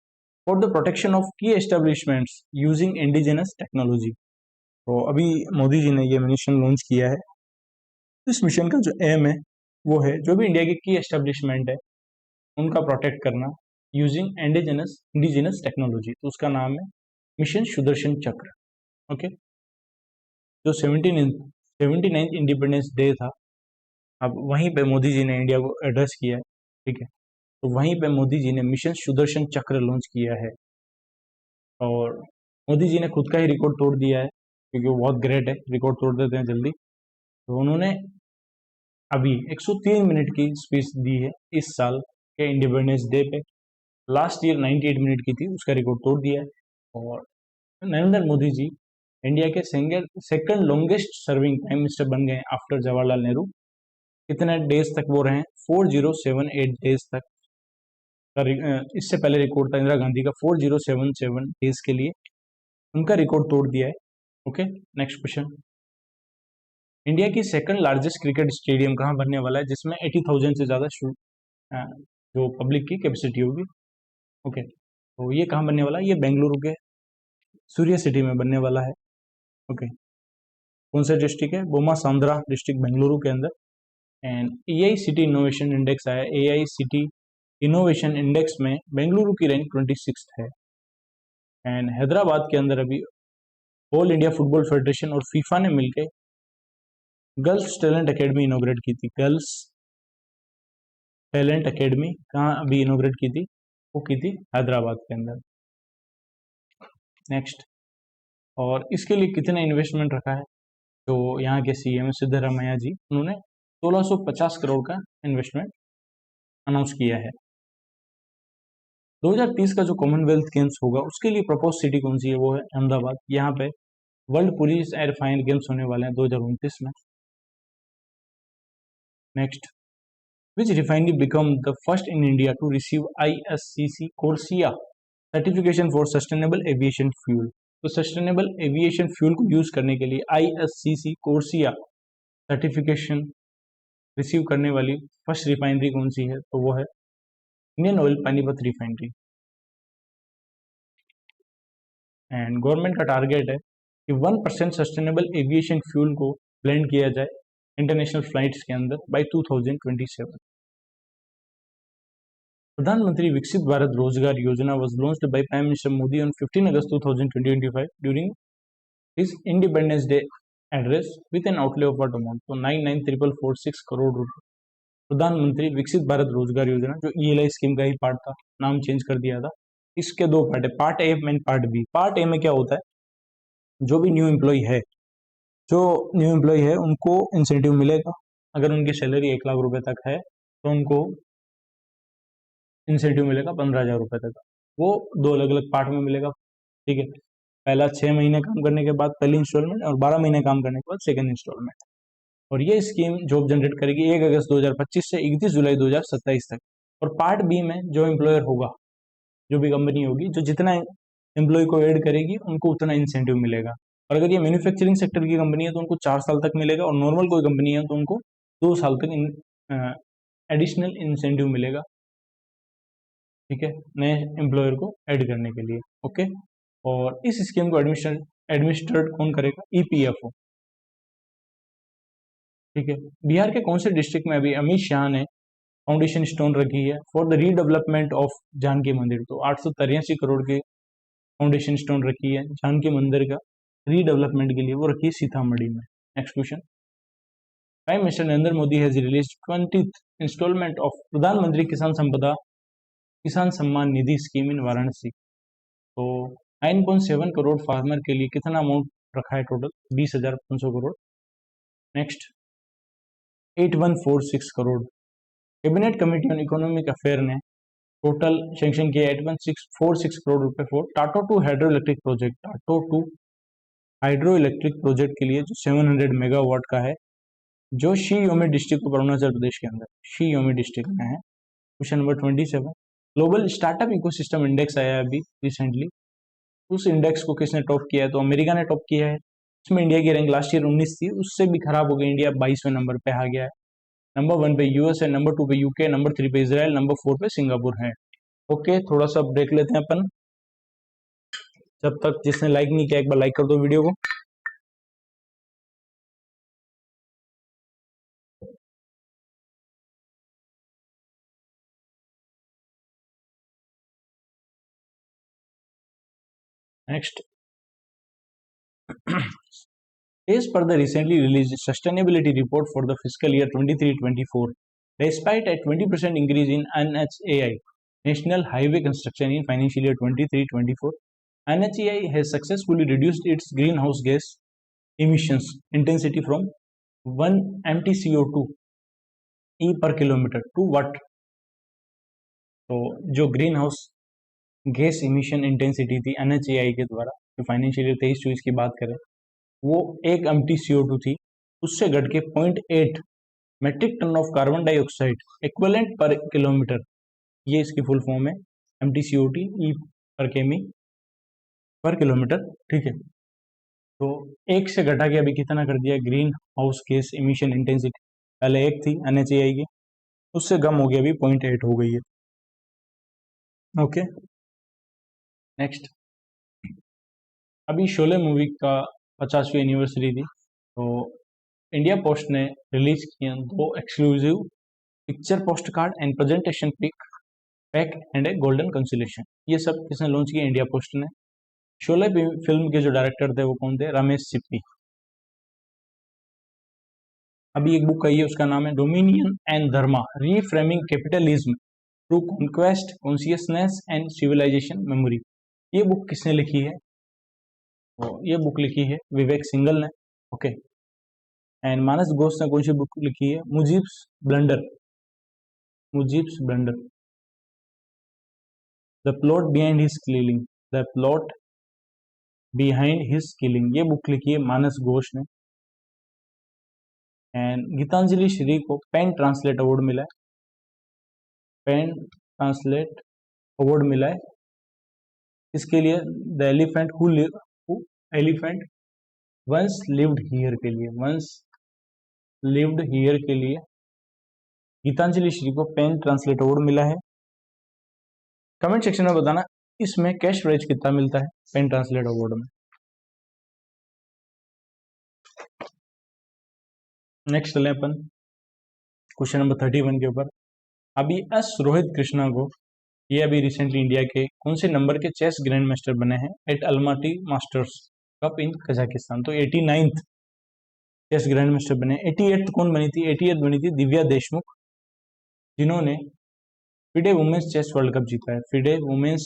फॉर द प्रोटेक्शन ऑफ की एस्टेब्लिशमेंट्स यूजिंग इंडिजिनस टेक्नोलॉजी। तो अभी मोदी जी ने ये मिशन लॉन्च किया है। इस मिशन का जो एम है वो है जो भी इंडिया की एस्टेब्लिशमेंट है उनका प्रोटेक्ट करना यूजिंग इंडिजिनस टेक्नोलॉजी, तो उसका नाम है मिशन सुदर्शन चक्र। ओके, जो 79th इंडिपेंडेंस डे था, अब वहीं पे मोदी जी ने इंडिया को एड्रेस किया है, ठीक है, तो वहीं पे मोदी जी ने मिशन सुदर्शन चक्र लॉन्च किया है। और मोदी जी ने खुद का ही रिकॉर्ड तोड़ दिया है क्योंकि वो बहुत ग्रेट है, रिकॉर्ड तोड़ देते हैं जल्दी। तो उन्होंने अभी 103 मिनट की स्पीच दी है इस साल के इंडिपेंडेंस डे पे। लास्ट ईयर 98 मिनट की थी, उसका रिकॉर्ड तोड़ दिया है। और नरेंद्र मोदी जी इंडिया के second longest serving prime minister बन गए आफ्टर जवाहरलाल नेहरू। कितने डेज तक वो रहे, 4078 डेज तक। इससे पहले रिकॉर्ड था इंदिरा गांधी का 4077 डेज के लिए, उनका रिकॉर्ड तोड़ दिया है। ओके, नेक्स्ट क्वेश्चन, इंडिया की सेकंड लार्जेस्ट क्रिकेट स्टेडियम कहाँ बनने वाला है जिसमें 80,000 से ज़्यादा जो पब्लिक की कैपेसिटी होगी। ओके, तो ये कहाँ बनने वाला है, ये बेंगलुरु के सूर्य सिटी में बनने वाला है। ओके, कौन सा डिस्ट्रिक्ट है, बोमा सांद्रा डिस्ट्रिक्ट बेंगलुरु के अंदर। एंड AICT इनोवेशन इंडेक्स आया, AICT इनोवेशन इंडेक्स में बेंगलुरु की रैंक 26 है। एंड हैदराबाद के अंदर अभी ऑल इंडिया फुटबॉल फेडरेशन और फीफा ने मिलकर गर्ल्स टैलेंट एकेडमी इनोग्रेट की थी। गर्ल्स टैलेंट एकेडमी कहाँ अभी इनोग्रेट की थी, वो की थी हैदराबाद के अंदर। नेक्स्ट, और इसके लिए कितने इन्वेस्टमेंट रखा है, तो यहाँ के CM सिद्धरामैया जी, उन्होंने 1650 करोड़ का इन्वेस्टमेंट अनाउंस किया है। 2030 का जो कॉमनवेल्थ गेम्स होगा उसके लिए प्रपोज सिटी कौन सी है, वो है अहमदाबाद। यहाँ पे world police air final games होने वाले हैं 2029 में। Next, which refinery become the first in India to receive ISCC CORSIA certification for sustainable aviation fuel. तो सस्टेनेबल एविएशन फ्यूल को यूज करने के लिए ISCC कोर्सिया सर्टिफिकेशन रिसीव करने वाली फर्स्ट रिफाइनरी कौन सी है? तो वो है Indian oil Panipat refinery. And government का टारगेट है कि 1% सस्टेनेबल एविएशन फ्यूल को ब्लेंड किया जाए इंटरनेशनल फ्लाइट्स के अंदर बाय 2027। प्रधानमंत्री विकसित भारत रोजगार योजना was launched by prime minister Modi on 15 August 2025 during his independence day address with N outlay of what amount? तो 99,446 करोड़ रुपए। प्रधानमंत्री विकसित भारत रोजगार योजना जो ELI स्कीम का ही पार्ट था, नाम चेंज कर दिया था। इसके दो पार्ट है, part A and part B. Part A में क्या होता है, जो भी न्यू एम्प्लॉय है, उनको इंसेंटिव मिलेगा। अगर उनकी सैलरी 1 लाख रुपए तक है तो उनको इंसेंटिव मिलेगा 15,000 रुपए तक का। वो दो अलग अलग पार्ट में मिलेगा, ठीक है। पहला 6 महीने काम करने के बाद पहली इंस्टॉलमेंट, और 12 महीने काम करने के बाद सेकंड इंस्टॉलमेंट। और ये स्कीम जॉब जनरेट करेगी 1 अगस्त 2025 से 31 जुलाई 2027 तक। और पार्ट बी में जो एम्प्लॉयर होगा, जो भी कंपनी होगी, जो जितना एम्प्लॉय को ऐड करेगी उनको उतना इंसेंटिव मिलेगा। और अगर ये मैन्युफैक्चरिंग सेक्टर की कंपनी है तो उनको 4 साल तक मिलेगा, और नॉर्मल कोई कंपनी है तो उनको 2 साल तक एडिशनल इंसेंटिव मिलेगा, ठीक है, नए एम्प्लॉयर को ऐड करने के लिए। ओके, और इस स्कीम को एडमिनिस्ट्रेट कौन करेगा? EPFO, ठीक है। बिहार के कौन से डिस्ट्रिक्ट में अभी अमित शाह ने फाउंडेशन स्टोन रखी है for the redevelopment of Janaki Mandir? तो 883 करोड़ के फाउंडेशन स्टोन रखी है जानकी मंदिर का रीडेवलपमेंट के लिए, वो रखी है सीतामढ़ी में। Next question, prime minister Narendra Modi has release 20th instalment of Pradhan Mantri Kisan Samman Nidhi scheme in Varanasi. तो 9.7 करोड़ फार्मर के लिए कितना अमाउंट रखा है total? 20,500 crore. Next, 8146 crore. Cabinet committee on economic affair ने टोटल सेंक्शन किया 8146 करोड़ रुपए for Tato two hydro electric project. Tato two hydro electric project के लिए जो 700 मेगावाट का है, जो शी योमी डिस्ट्रिक्ट को अरुणाचल प्रदेश के अंदर शी योमी डिस्ट्रिक्ट में है। Question number 27, global startup ecosystem index आया है अभी रिसेंटली, उस इंडेक्स को किसने टॉप किया है? तो अमेरिका ने टॉप किया है। उसमें इंडिया की रैंक लास्ट ईयर 19 थी, उससे भी खराब हो गई, इंडिया 22वें नंबर पे आ गया है। नंबर 1 पे US है, नंबर 2 पे UK, नंबर 3 पे इसराइल, नंबर 4 पे सिंगापुर है। ओके, थोड़ा सा ब्रेक लेते हैं अपन। जब तक जिसने लाइक नहीं किया एक बार लाइक कर दो वीडियो को। Next, as per the recently released sustainability report for the fiscal year 23-24, despite a 20% increase in NHAI, National Highway Construction in financial year 23-24, NHAI has successfully reduced its greenhouse gas emissions intensity from 1 MTCO2 E per kilometer to what? तो जो green house gas emission intensity थी NHAI के द्वारा, जो फाइनेंशियल ईयर 23-24 की बात करें, वो 1 MTCO2 थी, उससे घट के 0.8 metric ton of carbon dioxide equivalent per kilometre, ये इसकी फुल फॉर्म है, MTCO2 ई पर केमी पर किलोमीटर, ठीक है। तो एक से घटा के अभी कितना कर दिया green house gas emission intensity? पहले 1 थी NHAI की, उससे कम हो गया, अभी 0.8 हो गई है। ओके, नेक्स्ट, अभी शोले मूवी का 50वीं एनिवर्सरी थी, तो इंडिया पोस्ट ने रिलीज किए 2 exclusive picture postcard and presentation pic pack and a golden consolation. ये सब किसने लॉन्च किया? इंडिया पोस्ट ने। शोले फिल्म के जो डायरेक्टर थे वो कौन थे? रमेश सिप्पी। अभी एक बुक आई है, उसका नाम है dominion and Dharma, reframing capitalism through conquest consciousness and civilisation memory. ये बुक किसने लिखी है? तो ये बुक लिखी है विवेक सिंघल ने। ओके, एंड मानस घोष ने कौन सी बुक लिखी है? Mujib's blunder, the plot behind his killing, the plot behind his killing, ये बुक लिखी है मानस घोष ने। एंड गीतांजलि श्री को पेन ट्रांसलेट अवार्ड मिला है, पेन ट्रांसलेट अवार्ड मिला है इसके लिए, the elephant who elephant once lived here के लिए, वंस लिव्ड हियर के लिए गीतांजलि श्री को पेन ट्रांसलेट अवार्ड मिला है। कमेंट सेक्शन में बताना इसमें कैश प्राइज कितना मिलता है पेन ट्रांसलेट अवार्ड में। नेक्स्ट चले अपन क्वेश्चन नंबर 31 के ऊपर। अभी एस रोहित कृष्णा को, ये अभी रिसेंटली इंडिया के कौन से नंबर के चेस ग्रैंड मास्टर बने हैं at Almaty masters cup in Kazakhstan, तो 89th चेस ग्रैंड मास्टर बने। 88th कौन बनी थी? 88th बनी थी दिव्या देशमुख, जिन्होंने FIDE women's chess world cup जीता है, FIDE women's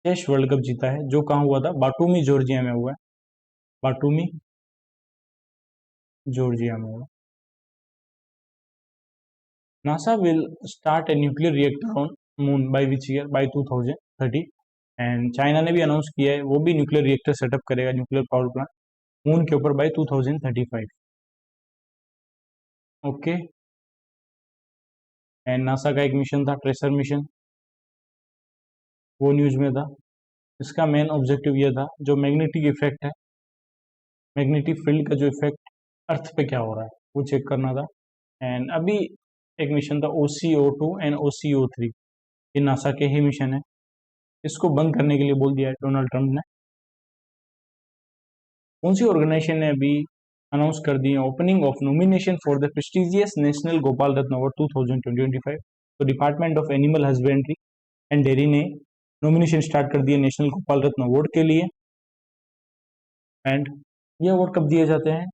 chess world cup जीता है, जो कहाँ हुआ था? बाटूमी जॉर्जिया में हुआ है, बाटूमी जॉर्जिया में हुआ। NASA will start a nuclear reactor on moon by which year? By 2030। And China ने भी अनाउंस किया है वो भी न्यूक्लियर रिएक्टर सेटअप करेगा, न्यूक्लियर पावर प्लांट मून के ऊपर बाय 2035। ओके। एंड नासा का एक मिशन था ट्रेसर मिशन, वो न्यूज में था। इसका मेन ऑब्जेक्टिव ये था जो मैग्नेटिक इफेक्ट है, मैग्नेटिक फील्ड का जो इफेक्ट अर्थ पे क्या हो रहा है वो चेक करना था। एंड अभी एक मिशन था OCO2 एंड OCO3, ये नासा के ही मिशन है, इसको बंद करने के लिए बोल दिया है डोनाल्ड ट्रंप ने। कौन सी ऑर्गेनाइजेशन ने अभी अनाउंस कर दी opening of nomination for the prestigious national Gopal Ratna award 2025? तो department of animal husbandry and dairy ने नॉमिनेशन स्टार्ट कर दिया नेशनल गोपाल रत्न अवार्ड के लिए। एंड ये अवार्ड कब दिए जाते हैं?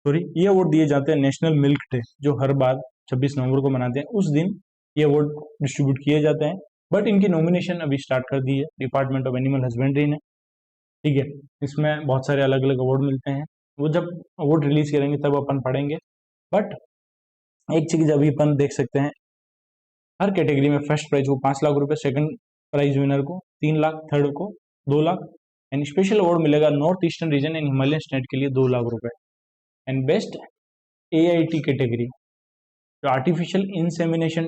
सॉरी, ये अवार्ड दिए जाते हैं नेशनल मिल्क डे, जो हर बार 26 नवंबर को मनाते हैं, उस दिन ये अवार्ड डिस्ट्रीब्यूट किए जाते हैं। बट इनकी नॉमिनेशन अभी स्टार्ट कर दी है डिपार्टमेंट ऑफ एनिमल हस्बेंड्री ने, ठीक है। इसमें बहुत सारे अलग अलग अवार्ड मिलते हैं, वो जब अवार्ड रिलीज करेंगे तब अपन पढ़ेंगे। बट एक चीज अभी अपन देख सकते हैं, हर कैटेगरी में फर्स्ट प्राइज को 5 लाख रुपए, सेकंड प्राइज विनर को 3 लाख, थर्ड को 2 लाख, एंड स्पेशल अवार्ड मिलेगा north eastern region and Himalayan state के लिए 2 लाख रुपए। एंड बेस्ट AIT कैटेगरी, जो आर्टिफिशियल इंसेमिनेशन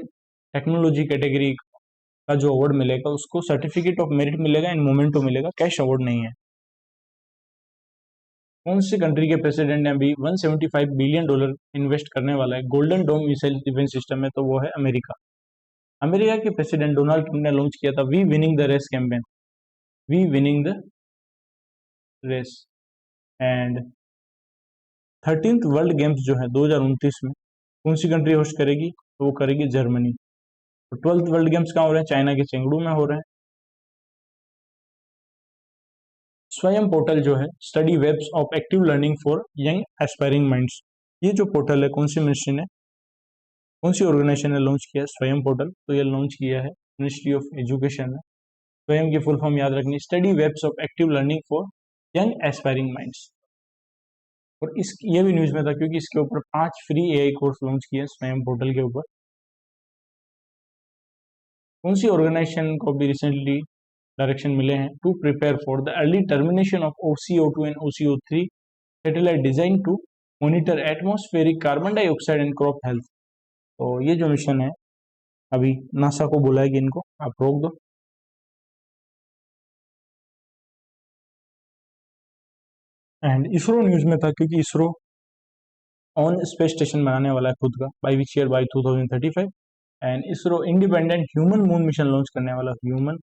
टेक्नोलॉजी कैटेगरी का जो अवार्ड मिलेगा उसको सर्टिफिकेट ऑफ मेरिट मिलेगा एंड मोमेंटो मिलेगा, कैश अवार्ड नहीं है। कौन सी कंट्री के प्रेसिडेंट ने अभी $175 बिलियन इन्वेस्ट करने वाला है golden dome missile defence system में? तो वो है अमेरिका। अमेरिका के प्रेसिडेंट डोनाल्ड ट्रंप ने लॉन्च किया था we winning the race campaign, we winning the race. And 13th world games जो है 2029 में कौन सी कंट्री होस्ट करेगी? तो वो करेगी जर्मनी। तो 12th वर्ल्ड गेम्स कहाँ हो रहे हैं? चाइना के चेंगडू में हो रहे हैं। स्वयं पोर्टल जो है study webs of active learning for young aspiring minds, ये जो पोर्टल है कौन सी मिनिस्ट्री ने, कौन सी ऑर्गेनाइजेशन ने लॉन्च किया स्वयं पोर्टल? तो ये लॉन्च किया है मिनिस्ट्री ऑफ एजुकेशन ने। स्वयं की फुल फॉर्म याद रखनी, study webs of active learning for young aspiring minds. और इस ये भी न्यूज में था क्योंकि इसके ऊपर 5 फ्री AI कोर्स लॉन्च किए स्वयं पोर्टल के ऊपर। कौन सी ऑर्गेनाइजेशन को भी रिसेंटली डायरेक्शन मिले हैं to prepare for the early termination of OCO2 and OCO3 satellite design to monitor atmospheric carbon dioxide and crop health? तो ये जो मिशन है अभी नासा को बोला है कि इनको आप रोक दो। एंड इसरो न्यूज में था क्योंकि इसरो ऑन स्पेस स्टेशन बनाने वाला है खुद का, by which year? By 2035। And ISRO independent human moon mission launch करने वाला, human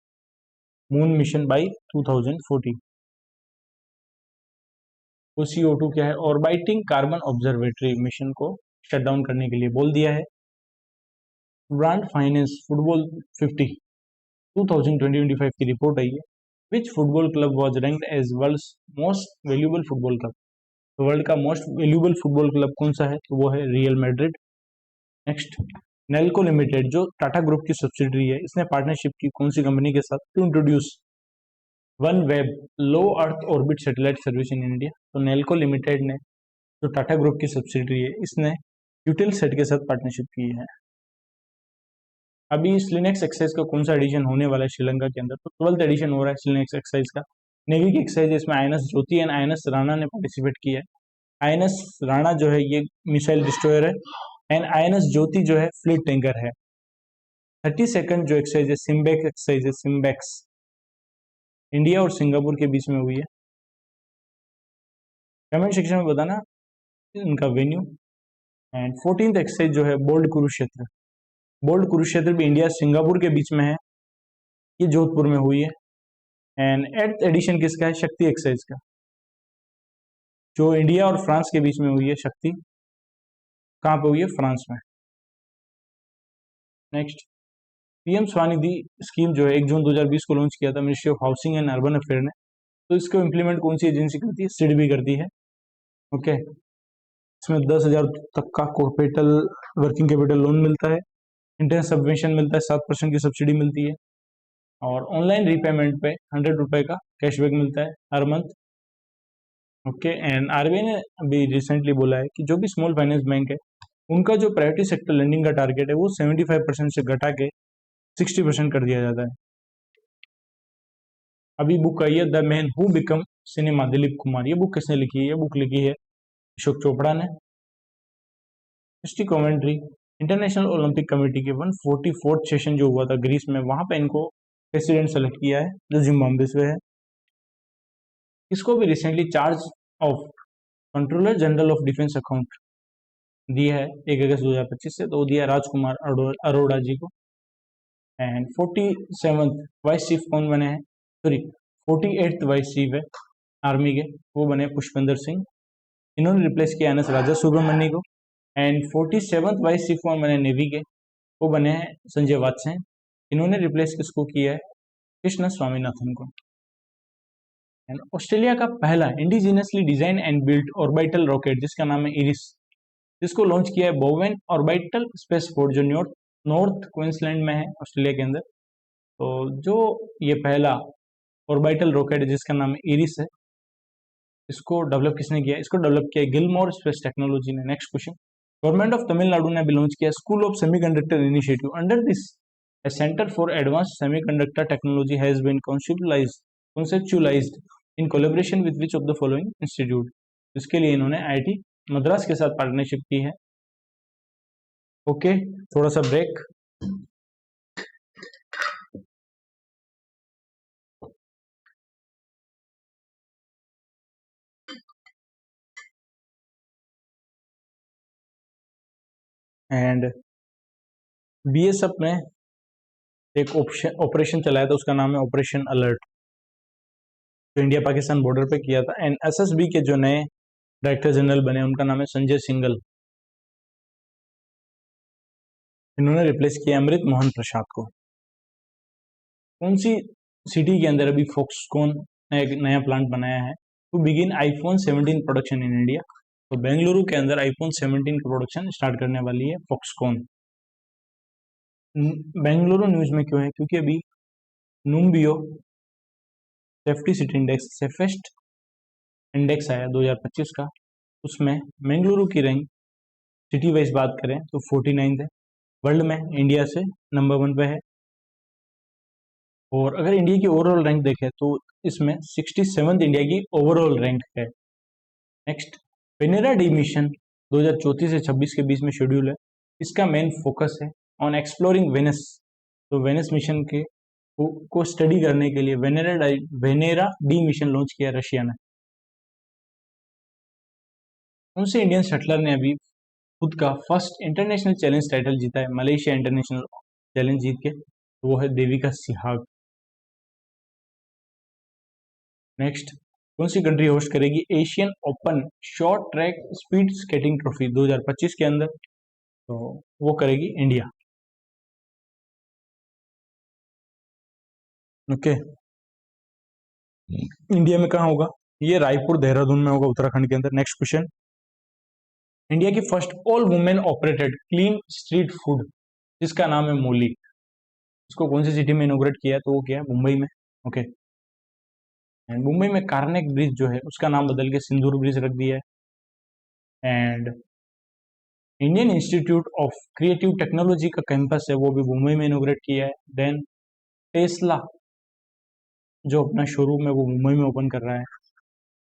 moon mission by 2040। OCO2 क्या है? ऑर्बिटिंग कार्बन ऑब्जर्वेटरी मिशन को शट डाउन करने के लिए बोल दिया है। ब्रांड फाइनेंस फुटबॉल 50 2025 की रिपोर्ट आई है, which football club was ranked as world's most valuable football club? तो वर्ल्ड का मोस्ट वैल्यूएबल फुटबॉल क्लब कौन सा है? तो वो है Real Madrid. Next, Nelco limited जो टाटा ग्रुप की सब्सिडरी है, इसने पार्टनरशिप की कौन सी कंपनी के साथ to introduce one web low earth orbit satellite service in India? तो नेल्को लिमिटेड ने जो टाटा ग्रुप की सब्सिडरी है इसने यूटेल सेट के साथ पार्टनरशिप की है। अभी स्लिनेक्स एक्सरसाइज का कौन सा एडिशन होने वाला है श्रीलंका के अंदर, तो 12th एडिशन हो रहा है स्लिनेक्स एक्सरसाइज का। नेवी की एक्सरसाइज है, इसमें INS Jyoti and INS Rana ने पार्टिसिपेट किया है। आईएनएस राणा जो है ये मिसाइल डिस्ट्रॉयर है एंड आईएनएस ज्योति जो है फ्लीट टैंकर है। 32nd जो एक्सरसाइज है सिम्बेक्स एक्सरसाइज है, सिम्बेक्स इंडिया और सिंगापुर के बीच में हुई है। कमेंट सेक्शन में बताना इनका वेन्यू। एंड 14th एक्सरसाइज जो है बोल्ड कुरुक्षेत्र, बोल्ड कुरुक्षेत्र भी इंडिया सिंगापुर के बीच में है, ये जोधपुर में हुई है। एंड 8th एडिशन किसका है, शक्ति एक्सरसाइज का, जो इंडिया और फ्रांस के बीच में हुई है। शक्ति कहाँ पे हुई है, फ्रांस में। नेक्स्ट, पीएम स्वनिधि स्कीम जो है 1 जून 2020 को लॉन्च किया था ministry of housing and urban affair ने। तो इसको इम्प्लीमेंट कौन सी एजेंसी करती है, सिडबी करती है। ओके, इसमें 10,000 तक का कैपिटल वर्किंग कैपिटल लोन मिलता है, इंटरेस्ट सबवेंशन मिलता है, 7% की सब्सिडी मिलती है, और ऑनलाइन रीपेमेंट पे 100 रुपए का कैशबैक मिलता है हर मंथ। ओके, एंड आरबीआई ने अभी रिसेंटली बोला है कि जो भी स्मॉल फाइनेंस बैंक है उनका जो प्राइवेटी सेक्टर लेंडिंग का टारगेट है वो 75% से घटा के 60% कर दिया जाता है। अभी बुक आई है the man who become cinema, Dilip Kumar. ये बुक किसने लिखी है, ये बुक लिखी है अशोक चोपड़ा ने। History commentary, international Olympic committee के 144th सेशन जो हुआ था ग्रीस में, वहां पे इनको प्रेसिडेंट सेलेक्ट किया है जो जिम्बाब्वे से है। इसको भी recently charge of controller general of defence account दिया है 1 अगस्त 2025 से, तो दिया राजकुमार अरोड़ा जी को। एंड 47th वाइस चीफ कौन बने हैं, सॉरी 48th वाइस चीफ है आर्मी के, वो बने पुष्पेंद्र सिंह। इन्होंने रिप्लेस किया एन एस राजा सुब्रमण्य को। एंड 47th वाइस चीफ कौन बने नेवी के, वो बने हैं संजय वात्सेन। इन्होंने रिप्लेस किसको किया है, कृष्ण स्वामीनाथन को। एंड ऑस्ट्रेलिया का पहला indigenously design and built orbital rocket जिसका नाम है इरिस, जिसको लॉन्च किया है बोवेन ऑर्बिटल स्पेस पोर्ट जो नॉर्थ क्वींसलैंड में है ऑस्ट्रेलिया के अंदर। तो जो ये पहला ऑर्बिटल रॉकेट है जिसका नाम है इरिस है, इसको डेवलप किसने किया, इसको डेवलप किया गिलमोर स्पेस टेक्नोलॉजी ने। Next question, government of Tamil Nadu ने भी लॉन्च किया school of semiconductor initiative. Under this a center for advanced semiconductor technology has been conceptualized in collaboration with which of the following institute। इसके लिए इन्होंने आईआईटी मद्रास के साथ पार्टनरशिप की है। ओके, थोड़ा सा ब्रेक। एंड बीएसएफ ने एक ऑपरेशन चलाया था, उसका नाम है ऑपरेशन अलर्ट, जो इंडिया पाकिस्तान बॉर्डर पे किया था। एंड एसएसबी के जो नए डायरेक्टर जनरल बने उनका नाम है संजय सिंघल। इन्होंने रिप्लेस किया अमृत मोहन प्रसाद को। कौन सी सिटी के अंदर अभी फॉक्सकॉन ने एक नया प्लांट बनाया है to begin iPhone 17 production in India. तो बेंगलुरु के अंदर आईफोन 17 का प्रोडक्शन स्टार्ट करने वाली है फॉक्सकॉन। बेंगलुरु न्यूज में क्यों है, क्योंकि अभी Numbeo safety city index safest index आया 2025 का, उसमें बेंगलुरु की रैंक सिटी वाइज बात करें तो 49 है, वर्ल्ड में इंडिया से नंबर 1 पे है। और अगर इंडिया की ओवरऑल रैंक देखें तो इसमें 67th इंडिया की ओवरऑल रैंक है। नेक्स्ट, वेनेरा डी मिशन 2034 से 26 के बीच में शेड्यूल है। इसका मेन फोकस है ऑन एक्सप्लोरिंग वेनस। तो वेनस मिशन के को स्टडी करने के लिए वेनेरा डी मिशन लॉन्च किया रशिया ने। कौन से इंडियन शटलर ने अभी खुद का फर्स्ट इंटरनेशनल चैलेंज टाइटल जीता है मलेशिया इंटरनेशनल चैलेंज जीत के, तो वो है देविका सिहाग। नेक्स्ट, कौन सी कंट्री होस्ट करेगी Asian open short track speed skating trophy 2025 के अंदर, तो वो करेगी इंडिया। ओके, इंडिया में कहाँ होगा, ये रायपुर देहरादून में होगा उत्तराखंड के अंदर। नेक्स्ट क्वेश्चन, इंडिया की first all women operated clean street food जिसका नाम है मोली, इसको कौन सी सिटी में इनोग्रेट किया है, तो वो क्या है मुंबई में। ओके, एंड मुंबई में कार्नेक ब्रिज जो है उसका नाम बदल के सिंदूर ब्रिज रख दिया है। And Indian institute of creative technology का कैंपस है वो भी मुंबई में इनोग्रेट किया है। देन टेस्ला जो अपना शोरूम है वो मुंबई में ओपन कर रहा है।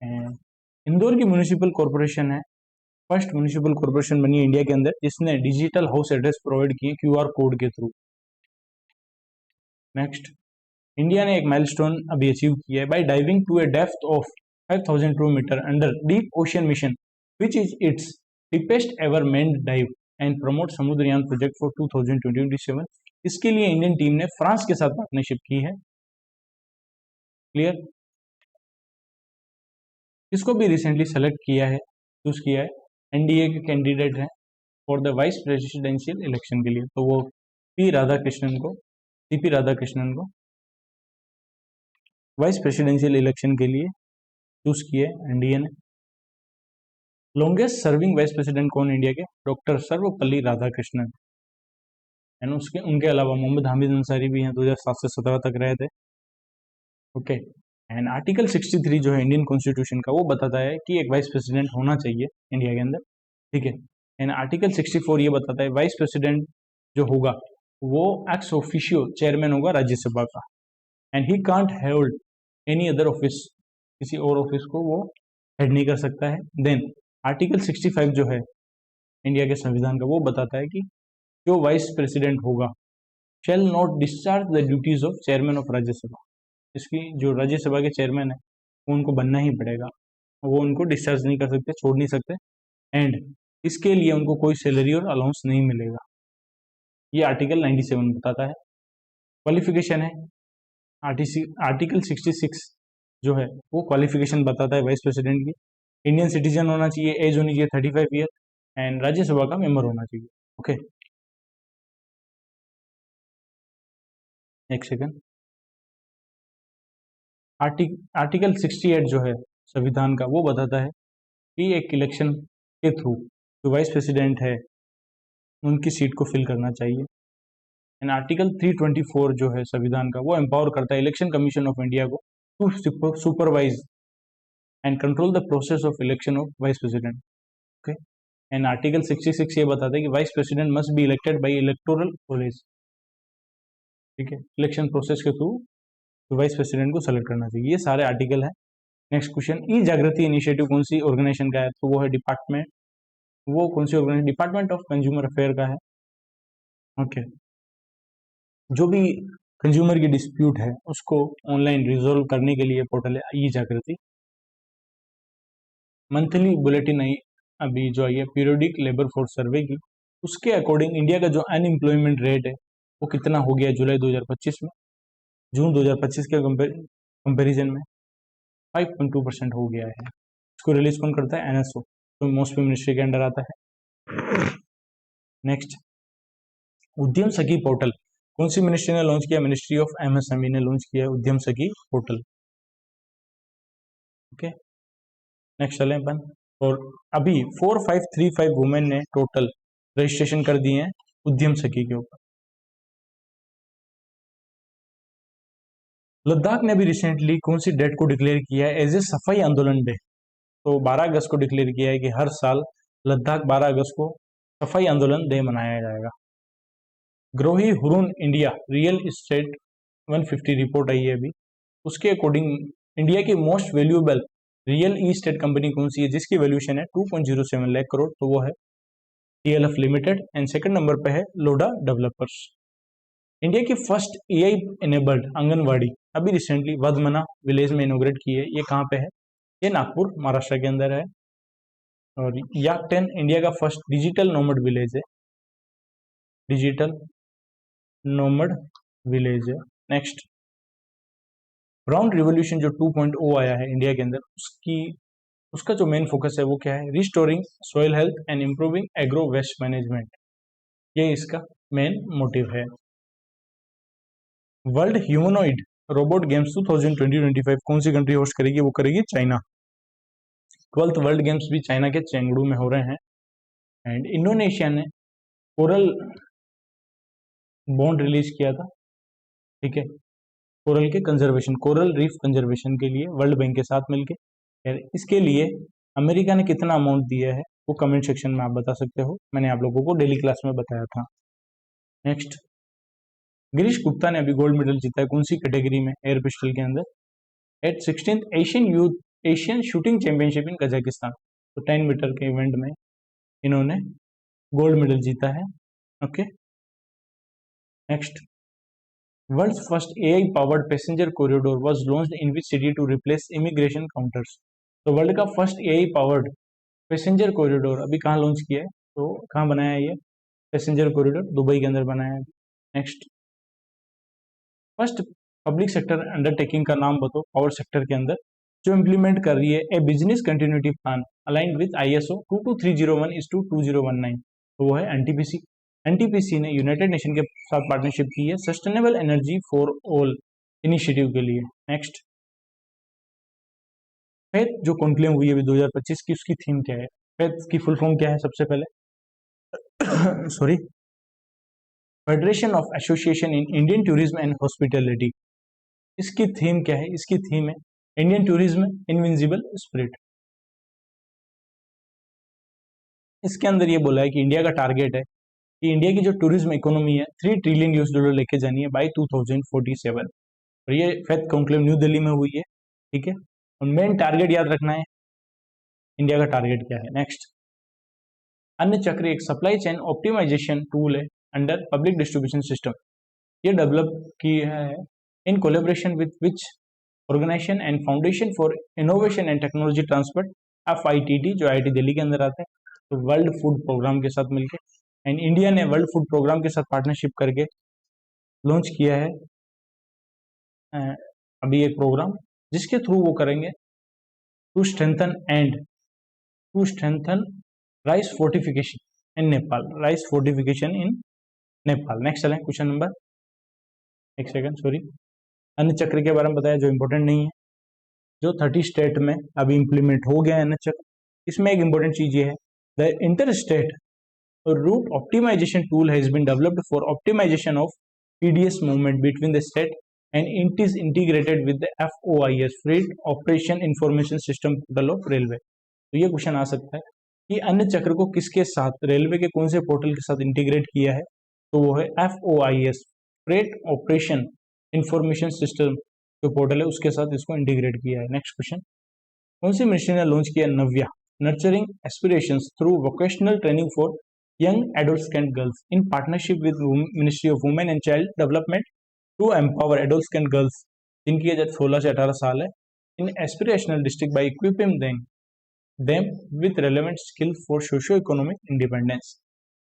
एंड इंदौर की म्यूनिसिपल कॉरपोरेशन है, फर्स्ट म्यूनिसिपल कॉरपोरेशन बनी है इंडिया के अंदर जिसने डिजिटल हाउस एड्रेस प्रोवाइड किए क्यूआर कोड के थ्रू। नेक्स्ट, इंडिया ने एक माइलस्टोन अभी अचीव किया है by diving to a depth of 5002 metre under deep ocean mission which is its deepest ever manned dive and promote Samudrayaan project for 2027। इसके लिए इंडियन टीम ने फ्रांस के साथ पार्टनरशिप की है। क्लियर। इसको भी रिसेंटली सेलेक्ट किया है, चूज किया है, एनडीए के कैंडिडेट हैं for the vice presidential election के लिए, तो वो सीपी राधाकृष्णन को वाइस प्रेसिडेंशियल इलेक्शन के लिए चूज किया है एनडीए ने। लॉन्गेस्ट सर्विंग वाइस प्रेसिडेंट कौन इंडिया के? डॉक्टर सर्वपल्ली राधाकृष्णन। एंड उसके उनके अलावा मोहम्मद हामिद अंसारी भी हैं, 2007 से 17 तक रहे थे। ओके। एंड आर्टिकल 63 जो है इंडियन कॉन्स्टिट्यूशन का वो बताता है कि एक वाइस प्रेसिडेंट होना चाहिए इंडिया के अंदर, ठीक है। एंड आर्टिकल 64 ये बताता है वाइस प्रेसिडेंट जो होगा वो एक्स ऑफिशियो चेयरमैन होगा राज्यसभा का, and he can't hold any other office, किसी और ऑफिस को वो हेड नहीं कर सकता है। देन आर्टिकल 65 जो है इंडिया के संविधान का वो बताता है कि जो वाइस प्रेसिडेंट होगा shall not discharge the duties of chairman of Rajya Sabha. इसकी जो राज्यसभा के चेयरमैन है वो उनको बनना ही पड़ेगा, वो उनको डिस्चार्ज नहीं कर सकते, छोड़ नहीं सकते, एंड इसके लिए उनको कोई सैलरी और अलाउंस नहीं मिलेगा। ये आर्टिकल 97 बताता है। क्वालिफिकेशन है आर्टिकल 66 जो है वो क्वालिफिकेशन बताता है वाइस प्रेसिडेंट की। इंडियन सिटीजन होना चाहिए, एज होनी चाहिए 35 ईयर, एंड राज्यसभा का मेंबर होना चाहिए। ओके, एक सेकंड। आर्टिकल 68 जो है संविधान का वो बताता है कि एक इलेक्शन के थ्रू जो वाइस प्रेसिडेंट है उनकी सीट को फिल करना चाहिए। एंड आर्टिकल 324 जो है संविधान का वो एम्पावर करता है इलेक्शन कमीशन ऑफ इंडिया को to supervise and control the process of election of vice president. Okay. And article 66 ये बताता है कि vice president must be elected by electoral college, ठीक है। इलेक्शन प्रोसेस के थ्रू वाइस प्रेसिडेंट को सेलेक्ट करना चाहिए। ये सारे आर्टिकल है। नेक्स्ट क्वेश्चन, ई जागृति इनिशिएटिव कौन सी ऑर्गेनाइजेशन का है? तो वो है डिपार्टमेंट, वो कौन सी organisation? Department of consumer affair का है। ओके। जो भी कंज्यूमर की डिस्प्यूट है उसको ऑनलाइन रिजोल्व करने के लिए पोर्टल है ई जागृति। मंथली बुलेटिन आई अभी जो आई है पीरियोडिक लेबर फोर्स सर्वे की, उसके अकॉर्डिंग इंडिया का जो अनएम्प्लॉयमेंट रेट है वो कितना हो गया जुलाई 2025 में, जून 2025 के कंपेरिजन में 5.2% हो गया है। इसको रिलीज कौन करता है? एनएसओ, तो मौसमी मिनिस्ट्री के अंडर आता है। नेक्स्ट, उद्यम सखी पोर्टल कौन सी मिनिस्ट्री ने लॉन्च किया? मिनिस्ट्री ऑफ एमएसएमई ने लॉन्च किया है उद्यम सखी पोर्टल। ओके, नेक्स्ट चलें अपन। और अभी 4535 वुमेन ने टोटल रजिस्ट्रेशन कर दिए हैं उद्यम सखी के ऊपर। लद्दाख ने भी रिसेंटली कौन सी डेट को डिक्लेयर किया है एज ए सफाई आंदोलन डे? तो 12 अगस्त को डिक्लेयर किया है कि हर साल लद्दाख 12 अगस्त को सफाई आंदोलन डे मनाया जाएगा। Grohe Hurun India real estate 150 report आई है अभी, उसके अकॉर्डिंग इंडिया की most valuable real estate company कौन सी है जिसकी वैल्यूएशन है 2.07 लाख करोड़? तो वो है TLF limited. And second number पे है लोडा डेवलपर्स। इंडिया की फर्स्ट एआई इनेबल्ड आंगनवाड़ी अभी रिसेंटली वधमना विलेज में इनोग्रेट की है। ये कहाँ पे है? ये नागपुर महाराष्ट्र के अंदर है। और याक 10 इंडिया का फर्स्ट डिजिटल नोमड विलेज है, डिजिटल नोमड विलेज है। नेक्स्ट, ब्राउन रिवॉल्यूशन जो 2.0 आया है इंडिया के अंदर, उसका जो मेन फोकस है वो क्या है? Restoring soil health and improving agro waste management, ये इसका मेन मोटिव है। वर्ल्ड ह्यूमनॉइड रोबोट गेम्स 2020-25 कौन सी कंट्री होस्ट करेगी? वो करेगी चाइना। 12th वर्ल्ड गेम्स भी चाइना के चेंगडू में हो रहे हैं। एंड इंडोनेशिया ने कोरल बॉन्ड रिलीज किया था, ठीक है, कोरल के कंजर्वेशन, कोरल रीफ कंजर्वेशन के लिए वर्ल्ड बैंक के साथ मिलके। इसके लिए अमेरिका ने कितना अमाउंट दिया है? वो कमेंट सेक्शन में आप बता सकते हो, मैंने आप लोगों को डेली क्लास में बताया था। नेक्स्ट, गिरीश गुप्ता ने अभी गोल्ड मेडल जीता है कौन सी कैटेगरी में, एयर पिस्टल के अंदर, at 16th Asian shooting championship in Kazakhstan. तो 10 मीटर के इवेंट में इन्होंने गोल्ड मेडल जीता है। Okay, next, world's first AI powered passenger corridor was launched in which city to replace immigration counters. तो वर्ल्ड का first AI powered passenger corridor अभी कहाँ लॉन्च किया है, तो कहाँ बनाया है ये पैसेंजर कॉरिडोर, दुबई के अंदर बनाया है। Next, first public sector undertaking का नाम बताओ पावर सेक्टर के अंदर जो इम्प्लीमेंट कर रही है a business continuity plan aligned with ISO 22301/2019। तो वो है एनटीपीसी। एनटीपीसी ने यूनाइटेड नेशन के साथ पार्टनरशिप की है sustainable energy for all initiative के लिए। नेक्स्ट, फेथ जो कॉन्क्लेव हुई है अभी 2025 की, उसकी थीम क्या है, फेथ की फुल फॉर्म क्या है सबसे पहले sorry, federation of association in Indian tourism and hospitality. इसकी थीम क्या है, इसकी थीम है इंडियन टूरिज्म इनविंसिबल स्पिरिट। इसके अंदर ये बोला है कि इंडिया का टारगेट है कि इंडिया की जो टूरिज्म इकोनॉमी है $3 ट्रिलियन लेके जानी है बाय 2047। और ये फेथ कॉन्क्लेव न्यू दिल्ली में हुई है। ठीक है, और मेन टारगेट याद रखना है इंडिया का टारगेट क्या है। नेक्स्ट, अन्य चक्र एक सप्लाई चेन ऑप्टिमाइजेशन टूल है अंडर पब्लिक डिस्ट्रीब्यूशन सिस्टम। ये डेवलप की है in collaboration with which organisation and foundation for innovation and technology transfer FITT, जो IIT दिल्ली के अंदर आता है, तो वर्ल्ड फूड प्रोग्राम के साथ मिलकर, एंड इंडिया ने वर्ल्ड फूड प्रोग्राम के साथ पार्टनरशिप करके लॉन्च किया है अभी एक प्रोग्राम जिसके थ्रू वो करेंगे to strengthen rice fortification in Nepal, rice fortification in Nepal. Next चलें क्वेश्चन नंबर, एक सेकंड सॉरी, अन्य चक्र के बारे में बताया जो इंपॉर्टेंट नहीं है, जो 30 स्टेट में अभी इंप्लीमेंट हो गया है अन्य चक्र। इसमें एक इंपॉर्टेंट चीज ये है, the inter state route optimisation tool has been developed for optimisation of PDS movement between the state and it is integrated with the FOIS fleet operation information system portal of railway. तो ये क्वेश्चन आ सकता है कि अन्य चक्र को किसके साथ, रेलवे के कौन से पोर्टल के साथ इंटीग्रेट किया है, तो वो है FOIS freight operation information system जो पोर्टल है उसके साथ इसको इंटीग्रेट किया है। नेक्स्ट क्वेश्चन, कौन सी मिनिस्ट्री ने लॉन्च किया Navya, nurturing aspirations through vocational training for young adults and girls in partnership with ministry of women and child development to empower adults and girls जिनकी एज 16 से 18 साल है in aspirational district by equipping them with relevant skill for socio economic independence.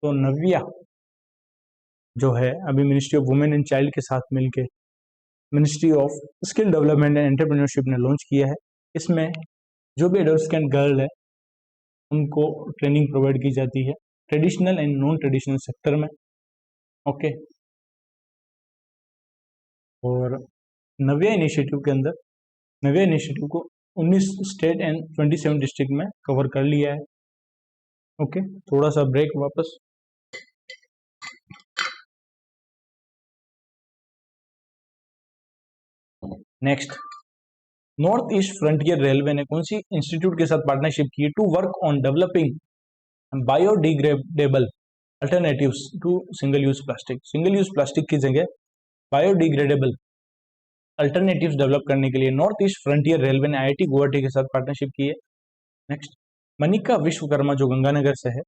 तो नव्या जो है अभी ministry of women and child के साथ मिलके ministry of skill development and entrepreneurship ने लॉन्च किया है। इसमें जो भी एडल्ट्स एंड गर्ल है उनको ट्रेनिंग प्रोवाइड की जाती है traditional and non traditional sector में। ओके, और नव्या इनिशिएटिव के अंदर, नव्या इनिशिएटिव को 19 स्टेट एंड 27 डिस्ट्रिक्ट में कवर कर लिया है। ओके, थोड़ा सा ब्रेक वापस। Next, north east frontier railway ने कौन सी इंस्टीट्यूट के साथ पार्टनरशिप की to work on developing biodegradable alternatives to single use plastic. Single use plastic की जगह बायोडिग्रेडेबल अल्टरनेटिव्स डेवलप करने के लिए नॉर्थ ईस्ट फ्रंटियर रेलवे ने IIT गुवाहाटी के साथ पार्टनरशिप की है। नेक्स्ट, मनिका विश्वकर्मा जो गंगानगर से है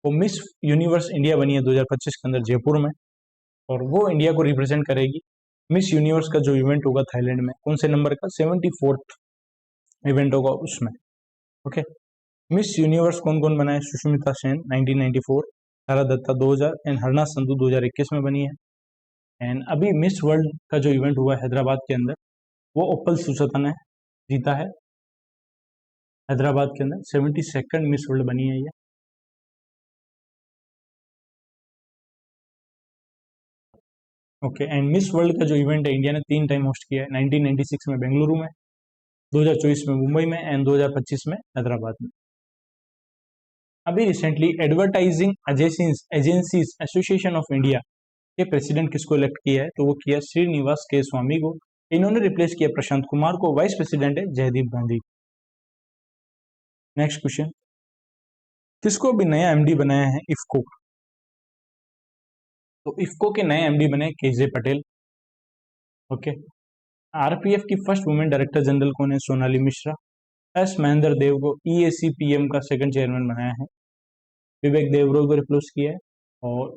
वो मिस यूनिवर्स इंडिया बनी है 2025 के अंदर जयपुर में, और वो इंडिया को रिप्रेजेंट करेगी। मिस यूनिवर्स का जो इवेंट होगा थाईलैंड में, कौन से नंबर का, 74th इवेंट होगा उसमें। ओके, मिस यूनिवर्स कौन कौन बना है, सुष्मिता सेन 1994, तारा दत्ता 2000 एंड हरना संधू 2021 में बनी है। एंड अभी मिस वर्ल्ड का जो इवेंट हुआ है हैदराबाद के अंदर, वो ओप्पल सुचता ने जीता है हैदराबाद के अंदर, 72nd मिस वर्ल्ड बनी है ये। ओके, एंड मिस वर्ल्ड का जो इवेंट है इंडिया ने 3 टाइम होस्ट किया है, 1996 में बेंगलुरु में, 2024 में मुंबई में एंड 2025 में हैदराबाद में। अभी recently advertising agencies association of India के प्रेसिडेंट किसको इलेक्ट किया है, तो वो किया श्रीनिवास के स्वामी को। इन्होंने रिप्लेस किया प्रशांत कुमार को, वाइस प्रेसिडेंट है जयदीप गांधी। नेक्स्ट क्वेश्चन, किसको भी नया एमडी बनाया है? इफ्को। तो इफ्को के नए एमडी बने केजे पटेल। ओके। आरपीएफ की फर्स्ट वुमेन डायरेक्टर जनरल कौन है? सोनाली मिश्रा। एस महेंद्र देव को ईएसीपीएम का सेकंड चेयरमैन बनाया है। विवेक देवरो को रिप्लेस किया है। और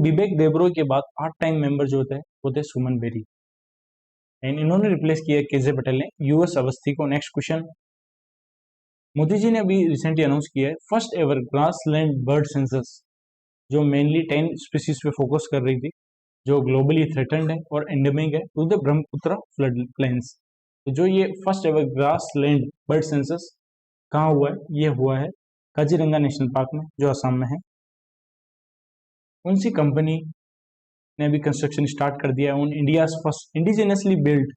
विवेक देवरो के बाद पार्ट टाइम मेंबर जो होते हैं सुमन बेरी, एंड इन्होंने रिप्लेस किया है केजे पटेल ने यूएस अवस्थी को। नेक्स्ट क्वेश्चन, मोदी जी ने अभी रिसेंटली अनाउंस किया है first ever grassland bird census, जो मेनली 10 स्पीसीज पे फोकस कर रही थी, जो ग्लोबली थ्रेटन्ड है और एंडेमिक है to the Brahmaputra flood plains. तो जो ये first ever grassland bird census कहाँ हुआ है? ये हुआ है काजीरंगा नेशनल पार्क में, जो असम में है। कौन सी कंपनी ने अभी कंस्ट्रक्शन स्टार्ट कर दिया है on India first indigenously build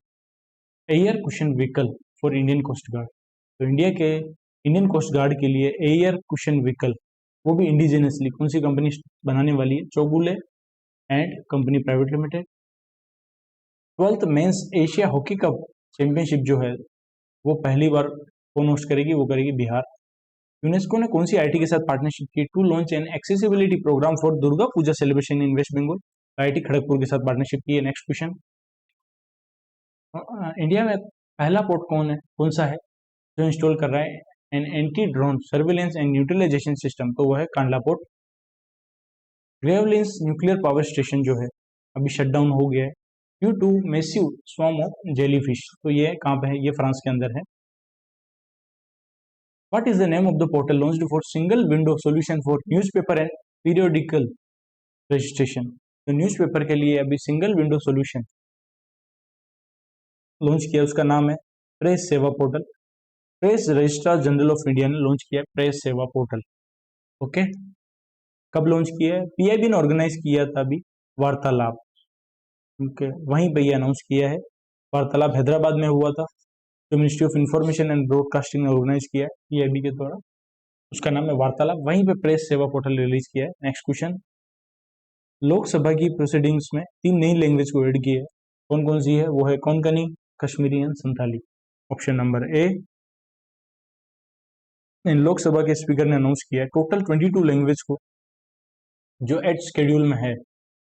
air cushion vehicle for Indian coast guard? तो इंडियन कोस्ट गार्ड के लिए एयर कुशन व्हीकल, वो भी इंडिजिनियसली कौन सी कंपनी बनाने वाली है? Chowgule and company private limited. 12th men's Asia hockey cup championship जो है वो पहली बार कौन होस्ट करेगी? वो करेगी बिहार। यूनेस्को ने कौन सी आईटी के साथ पार्टनरशिप की to launch an accessibility programme for Durga Puja celebration in West Bengal? IT Kharagpur के साथ पार्टनरशिप की है। नेक्स्ट क्वेश्चन, इंडिया में पहला पोर्ट कौन सा है जो इंस्टॉल कर रहा है an anti drone surveillance and neutralisation system? तो वो है Kandla port. Gravelines nuclear power station जो है अभी शट डाउन हो गया है due to massive swarm of jellyfish. तो ये कहाँ पे है? ये फ्रांस के अंदर है। What is the name of the portal launched for single window solution for newspaper and periodical registration? तो न्यूज़पेपर के लिए अभी सिंगल विंडो सॉल्यूशन लॉन्च किया, उसका नाम है प्रेस सेवा portal. Press registrar general of India ने लॉन्च किया प्रेस सेवा पोर्टल। ओके, कब लॉन्च किया है? पीआईबी ने ऑर्गेनाइज किया था अभी वार्तालाप, ओके, वहीं पे ये अनाउंस किया है। वार्तालाप हैदराबाद में हुआ था, जो ministry of information and broadcasting ने ऑर्गेनाइज किया है पीआईबी के द्वारा, उसका नाम है वार्तालाप। वहीं पे प्रेस सेवा पोर्टल रिलीज किया है। नेक्स्ट क्वेश्चन, लोकसभा की प्रोसीडिंग्स में 3 नई लैंग्वेज को ऐड किया है, कौन कौन सी है? वो है Konkani, Kashmiri and Santhali. Option number A. इन लोकसभा के स्पीकर ने अनाउंस किया है टोटल 22 लैंग्वेज को जो एड शेड्यूल में है,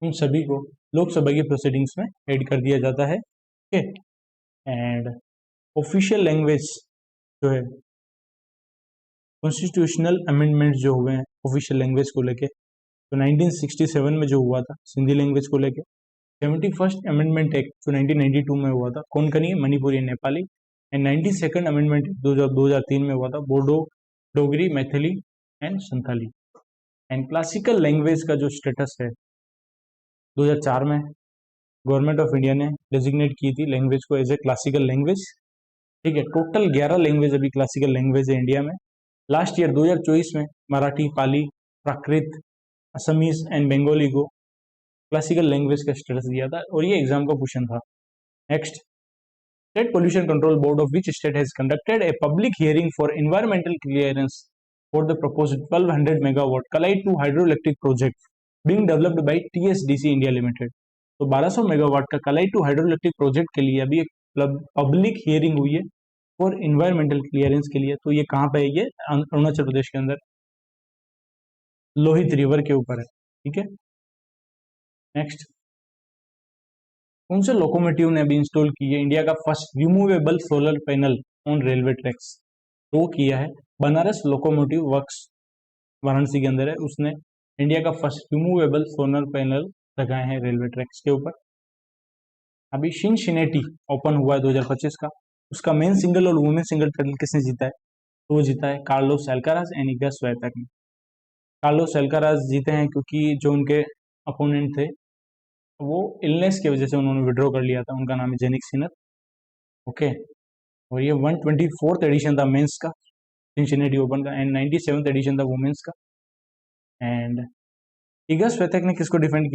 उन सभी को लोकसभा की प्रोसीडिंग्स में ऐड कर दिया जाता है। ओके, एंड ऑफिशियल लैंग्वेज जो है कॉन्स्टिट्यूशनल अमेंडमेंट जो हुए हैं ऑफिशियल लैंग्वेज को लेके, तो 1967 में जो हुआ था सिंधी लैंग्वेज को लेके, 71st अमेंडमेंट एक्ट जो 1992 में हुआ था Konkani, Manipuri, Nepali, and 92nd amendment 2003 में हुआ था Bodo, Dogri, Maithili and Santhali. And classical language का जो स्टेटस है 2004 में गवर्नमेंट ऑफ इंडिया ने डेजिग्नेट की थी लैंग्वेज को एज ए क्लासिकल लैंग्वेज। ठीक है, टोटल 11 लैंग्वेज अभी क्लासिकल लैंग्वेज है इंडिया में। लास्ट ईयर 2024 में मराठी, पाली, प्राकृत, असमीज एंड बंगाली को क्लासिकल लैंग्वेज का स्टेटस दिया था, और ये एग्जाम का क्वेश्चन था। Next, state pollution control board of which state has conducted a public hearing for environmental clearance for the proposed 1200 megawatt Kalai two hydro electric project being developed by TSDC India limited? तो 1200 मेगावाट का कलाई टू हाइड्रो इलेक्ट्रिक प्रोजेक्ट के लिए अभी एक पब्लिक हियरिंग हुई है फॉर इन्वायरमेंटल क्लियरेंस के लिए। तो ये कहाँ पे है? ये अरुणाचल प्रदेश के अंदर लोहित रिवर के ऊपर है। ठीक है, नेक्स्ट, कौन से लोकोमोटिव ने अभी इंस्टॉल की है इंडिया का first removable solar panel on railway tracks? तो किया है बनारस लोकोमोटिव वर्क्स, वाराणसी के अंदर है, उसने इंडिया का फर्स्ट रिमूवेबल सोलर पैनल लगाए हैं रेलवे ट्रैक्स के ऊपर। अभी सिनसिनेटी ओपन हुआ है 2025 का, उसका मेन सिंगल और वुमेन सिंगल टाइटल किसने जीता है? तो वो जीता है Carlos Alcaraz and Iga Swiatek ने। कार्लोस अल्काराज जीते हैं क्योंकि जो उनके अपोनेंट थे वो इलनेस की वजह से उन्होंने विड्रॉ कर लिया था, उनका नाम है जेनिक सिनर। ओके, और ये 124th एडिशन था मेंस का सिनसिनेटी ओपन का, एंड 97th एडिशन था वुमेन्स का। एंड इगा स्विएटेक ने किसको डिफीट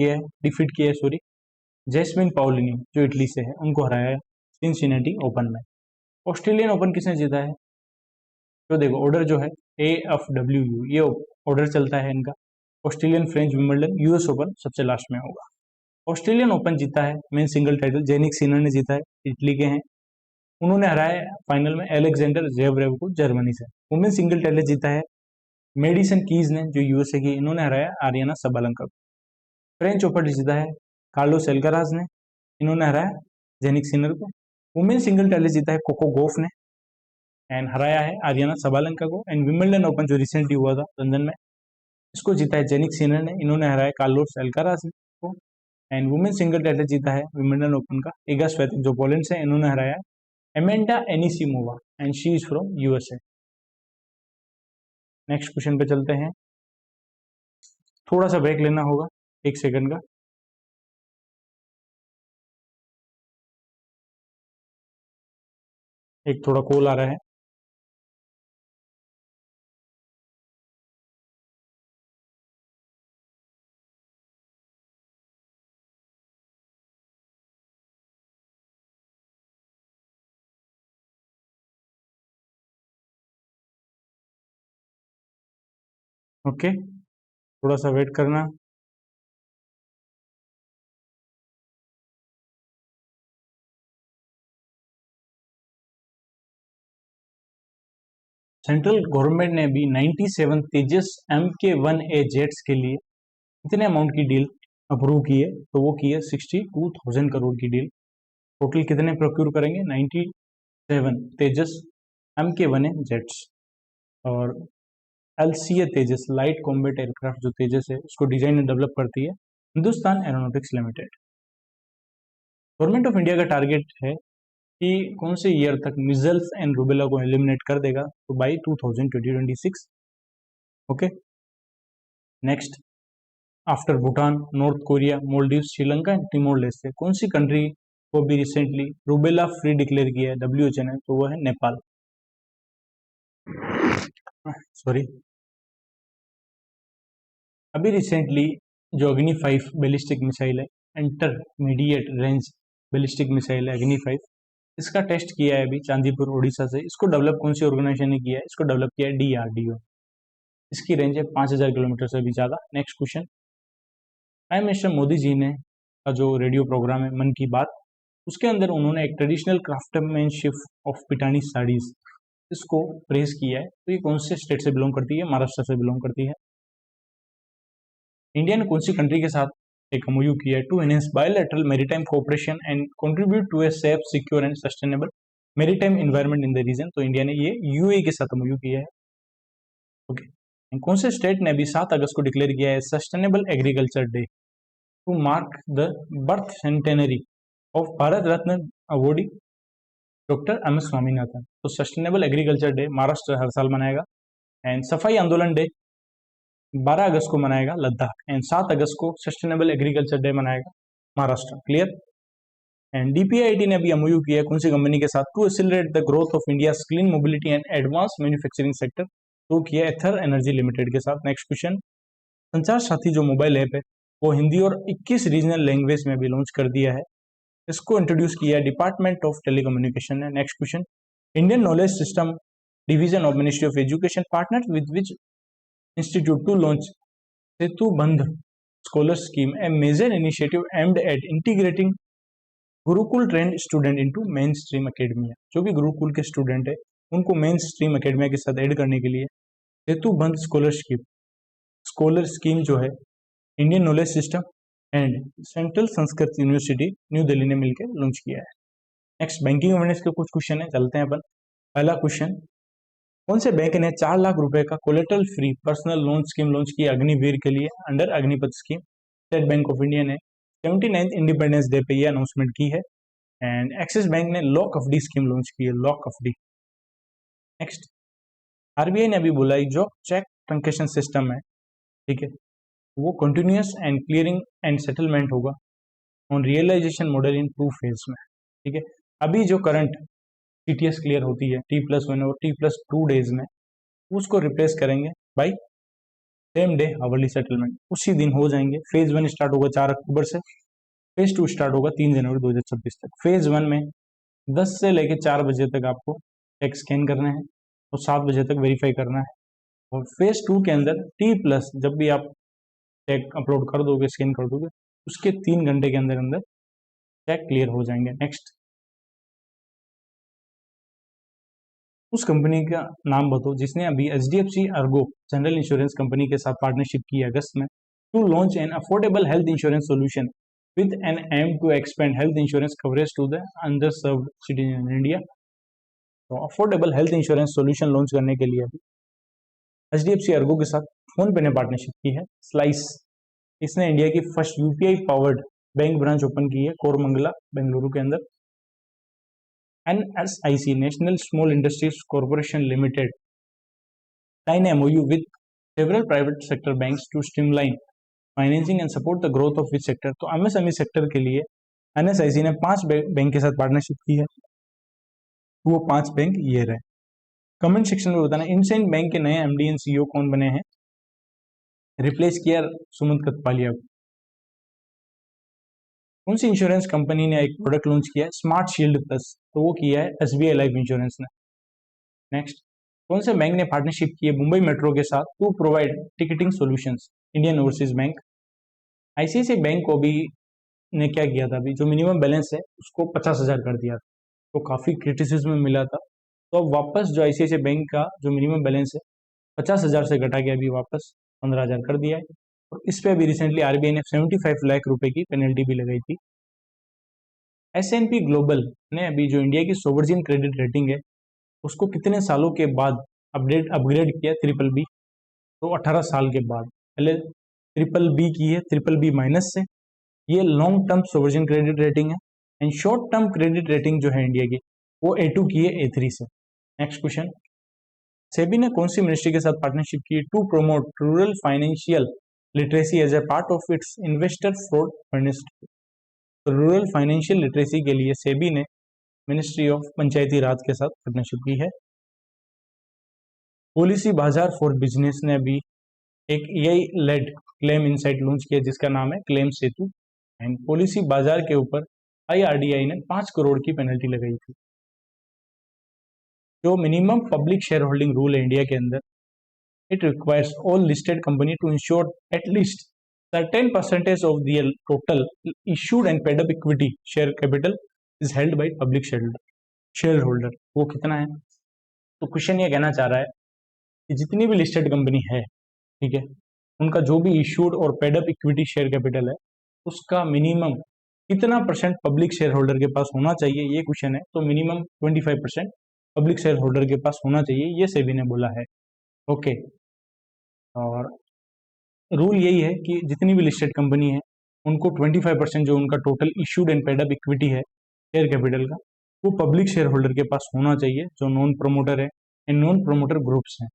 किया है सॉरी, जैस्मिन पाउलिनी जो इटली से है, उनको हराया है सिनसिनेटी ओपन में। ऑस्ट्रेलियन ओपन किसने जीता है? तो देखो ऑर्डर जो है AFWU, ये ऑर्डर चलता है इनका, Australian, French, Wimbledon, US open सबसे लास्ट में होगा। ऑस्ट्रेलियन ओपन जीता है men single title Jannik Sinner ने जीता है, इटली के हैं, उन्होंने हराया फाइनल में एलेक्जेंडर जेवरेव को जर्मनी से। वुमेन सिंगल टाइटल जीता है मेडिसन कीज ने जो यूएसए की, इन्होंने हराया आरियाना सबालंका को। फ्रेंच ओपन जीता है कार्लोस एल्काराज ने, इन्होंने हराया जेनिक सिनर को। वुमेन सिंगल टाइटल जीता है कोको गोफ ने एंड हराया है आरियाना सबालंका को। एंड विंबलडन ओपन जो रिसेंटली हुआ था लंदन में, इसको जीता है जेनिक सिनर ने, इन्होंने हराया कार्लोस एल्काराज को। एंड वुमेन सिंगल टाइटल जीता है विंबलडन ओपन का इगा स्वियातेक जो पोलैंड से, इन्होंने हराया Amanda Anisimova and she is from USA. Next question पे चलते हैं। थोड़ा सा ब्रेक लेना होगा 1 सेकंड का। एक थोड़ा कॉल आ रहा है। ओके, थोड़ा सा वेट करना। सेंट्रल गवर्नमेंट ने भी 97 तेजस MK1A जेट्स के लिए कितने अमाउंट की डील अप्रूव की है? तो वो की है 62,000 करोड़ की डील। टोटल कितने प्रोक्यूर करेंगे? 97 तेजस MK1A जेट्स। और LCA Tejas, light combat aircraft जो तेजस है, उसको डिजाइन एंड डेवलप करती है Hindustan Aeronautics Limited. Government of India का टारगेट है कि कौन से ईयर तक मिजल्स एंड रूबेला को एलिमिनेट कर देगा? तो by 2026। Okay, next, after Bhutan, North Korea, Maldives, Sri Lanka and Timor Leste, कौन सी कंट्री को भी रिसेंटली रूबेला फ्री डिक्लेयर किया है WHO ने? तो वो है नेपाल। सॉरी, अभी रिसेंटली जो अग्नि 5 बैलिस्टिक मिसाइल है, इंटरमीडिएट रेंज बैलिस्टिक मिसाइल है अग्नि 5, इसका टेस्ट किया है अभी चांदीपुर उड़ीसा से। इसको डेवलप कौन सी ऑर्गेनाइजेशन ने किया है? इसको डेवलप किया है DRDO। इसकी रेंज है 5,000 किलोमीटर से भी ज़्यादा। Next question, prime minister Modi ji ने का जो रेडियो प्रोग्राम है मन की बात, उसके अंदर उन्होंने एक ट्रेडिशनल क्राफ्टमैनशिप ऑफ पिटानी साड़ीज, इसको प्रेज किया है। तो ये कौन से स्टेट से बिलोंग करती है? महाराष्ट्र से बिलोंग करती है। इंडिया ने कौन सी कंट्री के साथ एक MOU किया है? To enhance bilateral maritime cooperation and contribute to a safe, secure and sustainable maritime environment in the region. तो इंडिया ने ये UAE के साथ MOU किया है। ओके, कौन से स्टेट ने अभी 7 अगस्त को डिक्लेयर किया है sustainable agriculture day to mark the birth centenary of Bharat Ratna awardee doctor MS Swaminathan? तो सस्टेनेबल एग्रीकल्चर डे महाराष्ट्र हर साल मनाएगा। एंड सफाई आंदोलन डे 12 अगस्त को मनाएगा लद्दाख। एंड 7 अगस्त को सस्टेनेबल एग्रीकल्चर डे मनाएगा महाराष्ट्र। क्लियर? एंड DPIIT ने अभी MOU किया है कौन सी कंपनी के साथ? To accelerate the growth of India clean mobility and advance manufacturing sector. तो किया एथर एनर्जी लिमिटेड के साथ। नेक्स्ट क्वेश्चन, संचार साथी जो मोबाइल ऐप है वो हिंदी और 21 रीजनल लैंग्वेज में भी लॉन्च कर दिया है। इसको इंट्रोड्यूस किया डिपार्टमेंट ऑफ टेलीकम्युनिकेशन ने। Next question, Indian knowledge system division of ministry of education partner with which institute to launch Setubandh scholar scheme, a major initiative aimed at integrating gurukul trained student into main stream academia. जो भी गुरुकुल के स्टूडेंट है उनको मेन स्ट्रीम अकेडमिया के साथ ऐड करने के लिए सेतुबंध स्कॉलर स्कीम जो है Indian knowledge system and central Sanskrit university new Delhi ने मिलकर लॉन्च किया है। नेक्स्ट, बैंकिंग अवेयरनेस के कुछ क्वेश्चन है, चलते हैं अपन। पहला क्वेश्चन, कौन से बैंक ने 4 लाख रुपए का collateral free personal loan scheme launch किया अग्निवीर के लिए under Agnipath scheme? State bank of India ने 79th इंडिपेंडेंस डे पे ये अनाउंसमेंट की है। एंड एक्सिस बैंक ने lock of D scheme launch की है, lock of D. Next, RBI ने अभी बोला जो चेक ट्रांजेक्शन सिस्टम है, ठीक है, वो continuous and clearing and settlement होगा on realisation model in 2 phase में। ठीक है, अभी जो करंट CTS क्लियर होती है T+1 और T+2 डेज में, उसको रिप्लेस करेंगे by same day hourly settlement, उसी दिन हो जाएंगे। फेज 1 स्टार्ट होगा 4 अक्टूबर से, फेज 2 स्टार्ट होगा 3 जनवरी 2026 तक। फेज 1 में 10 से लेकर 4 बजे तक आपको चेक स्कैन करना है और 7 बजे तक वेरीफाई करना है। और फेज 2 के अंदर T+ जब भी आप चेक अपलोड कर दोगे, स्कैन कर दोगे, उसके 3 घंटे के अंदर अंदर चेक क्लियर हो जाएंगे। नेक्स्ट, उस कंपनी का नाम बताओ जिसने अभी HDFC Ergo general insurance company के साथ पार्टनरशिप की है अगस्त में, to launch an affordable health insurance solution with an aim to expand health insurance coverage to the under served citizen in India. तो affordable health insurance solution launch करने के लिए अभी HDFC अर्गो के साथ फोन पे ने पार्टनरशिप की है। स्लाइस, इसने इंडिया की first UPI powered bank branch open की है कोरमंगला बेंगलुरु के अंदर। NSIC national small industries corporation limited sign MOU with several private sector banks to streamline financing and support the growth of which sector. तो MSME सेक्टर के लिए NSIC ने 5 बैंक के साथ पार्टनरशिप की है। वो 5 बैंक ये रहे। कमेंट सेक्शन में बताना इंडसइंड बैंक के नए MD एंड CEO कौन बने हैं। रिप्लेस किया सुमंत कथपालिया को। कौन सी इंश्योरेंस कंपनी ने एक प्रोडक्ट लॉन्च किया है स्मार्ट शील्ड प्लस, तो वो किया है SBI लाइफ इंश्योरेंस ने। नेक्स्ट, कौन से बैंक ने पार्टनरशिप की है मुंबई मेट्रो के साथ to provide ticketing solutions. Indian overseas bank. ICICI bank को भी ने क्या किया था, अभी जो मिनिमम बैलेंस है उसको 50,000 कर दिया था, तो काफ़ी क्रिटिसिज्म में मिला था। तो अब वापस जो ICICI बैंक का जो मिनिमम बैलेंस है 50,000 से घटा के अभी वापस 15,000 कर दिया है। और इस पे अभी रिसेंटली RBI ने 75 लाख रुपए की पेनल्टी भी लगाई थी। S&P ग्लोबल ने अभी जो इंडिया की सोवरजिन क्रेडिट रेटिंग है उसको कितने सालों के बाद अपग्रेड किया BBB, तो 18 साल के बाद। पहले BBB की है BBB माइनस से। ये लॉन्ग टर्म सोवरजिन क्रेडिट रेटिंग है। And short term credit rating जो है इंडिया की वो A2 की है A3 से। नेक्स्ट क्वेश्चन, सेबी ने कौन सी मिनिस्ट्री के साथ पार्टनरशिप की to promote rural financial literacy as a part of its investor fraud ministry. तो रूरल फाइनेंशियल लिटरेसी के लिए सेबी ने मिनिस्ट्री ऑफ पंचायती राज के साथ पार्टनरशिप की है। पॉलिसी बाजार फॉर बिजनेस ने अभी एक AI led claim insight launch किया जिसका नाम है क्लेम सेतु। एंड पॉलिसी बाजार के ऊपर IRDAI ने 5 करोड़ की पेनल्टी लगाई थी। जो minimum public share holding rule है इंडिया के अंदर, it requires all listed company to ensure at least certain percentage of the total issued and paid up equity share capital is held by public shareholder। वो कितना है, तो क्वेश्चन ये कहना चाह रहा है कि जितनी भी लिस्टेड कंपनी है, ठीक है, उनका जो भी इश्यूड और paid up equity share capital है उसका मिनिमम कितना परसेंट पब्लिक शेयर होल्डर के पास होना चाहिए, ये क्वेश्चन है। तो मिनिमम 25% पब्लिक शेयर होल्डर के पास होना चाहिए, ये सेबी ने बोला है। ओके, और रूल यही है कि जितनी भी लिस्टेड कंपनी है उनको 25% जो उनका total issued and paid up equity है शेयर कैपिटल का, वो पब्लिक शेयर होल्डर के पास होना चाहिए जो नॉन प्रमोटर है एंड नॉन प्रमोटर ग्रुप्स हैं।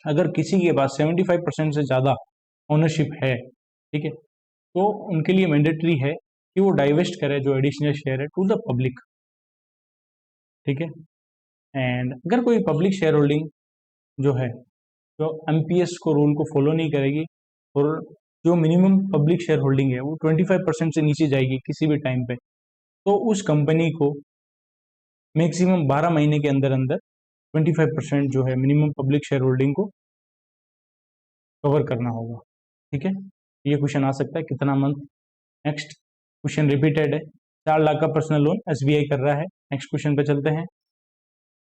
अगर किसी के पास 75% से ज़्यादा ओनरशिप है, ठीक है, तो उनके लिए मैंडेटरी है कि वो डाइवेस्ट करे जो एडिशनल शेयर है टू द पब्लिक, ठीक है। एंड अगर कोई पब्लिक शेयर होल्डिंग जो है जो MPS को रूल को फॉलो नहीं करेगी और जो मिनिमम पब्लिक शेयर होल्डिंग है वो 25% से नीचे जाएगी किसी भी टाइम पे, तो उस कंपनी को मैक्सिमम 12 महीने के अंदर अंदर 25% जो है मिनिमम पब्लिक शेयर होल्डिंग को कवर करना होगा, ठीक है। ये क्वेश्चन आ सकता है कितना मंथ। नेक्स्ट क्वेश्चन रिपीटेड है, 4 लाख का पर्सनल लोन SBI कर रहा है। नेक्स्ट क्वेश्चन पे चलते हैं,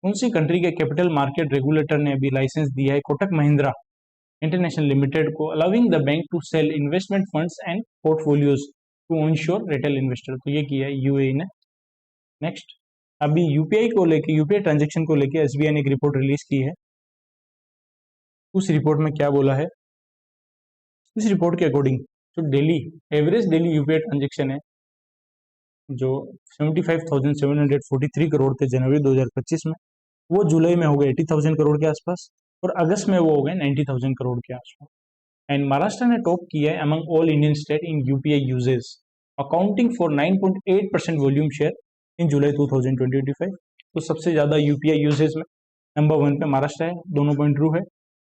कौन सी कंट्री के कैपिटल मार्केट रेगुलेटर ने अभी लाइसेंस दिया है कोटक महिंद्रा इंटरनेशनल लिमिटेड को, allowing the bank to sell investment funds and portfolios to onshore retail investor. तो ये किया है UAE ने। नेक्स्ट, अभी UPI ट्रांजेक्शन को लेके SBI ने एक रिपोर्ट रिलीज की है। उस रिपोर्ट में क्या बोला है, इस रिपोर्ट के अकॉर्डिंग जो एवरेज डेली UPI ट्रांजेक्शन है जो 75,743 करोड़ थे जनवरी 2025 में, वो जुलाई में हो गए 80,000 करोड़ के आसपास और अगस्त में वो हो गए 90,000 करोड़ के आसपास। एंड महाराष्ट्र ने टॉप किया है among all Indian state in UPI usages, accounting for 9.8% volume share in July 2025। तो सबसे ज़्यादा UPI यूजेज में नंबर 1 पे महाराष्ट्र है, दोनों पॉइंट ट्रू है।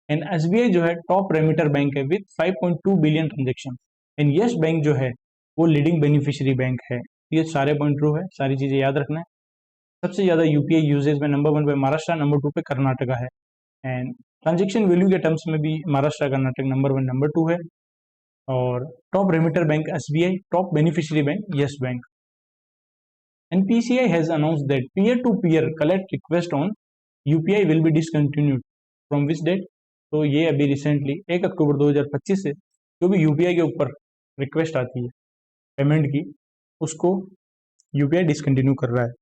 एंड SBI जो है टॉप रेमिटर बैंक है with 5.2 billion transaction. And yes bank जो है वो लीडिंग बेनिफिशियरी बैंक है। ये सारे पॉइंट ट्रू है, सारी चीज़ें याद रखना है। सबसे ज़्यादा UPI यूजेज में नंबर 1 पे महाराष्ट्र, नंबर 2 पे कर्नाटका है। एंड ट्रांजेक्शन वैल्यू के टर्म्स में भी महाराष्ट्र कर्नाटक नंबर 1 नंबर 2 है। और top remitter bank SBI, top beneficiary bank yes bank. NPCI has announced that peer-to-peer collect request on UPI will be discontinued from which date? तो ये अभी रिसेंटली 1 अक्टूबर 2025 से जो भी यूपीआई के ऊपर रिक्वेस्ट आती है पेमेंट की, उसको यूपीआई डिसकंटिन्यू कर रहा है।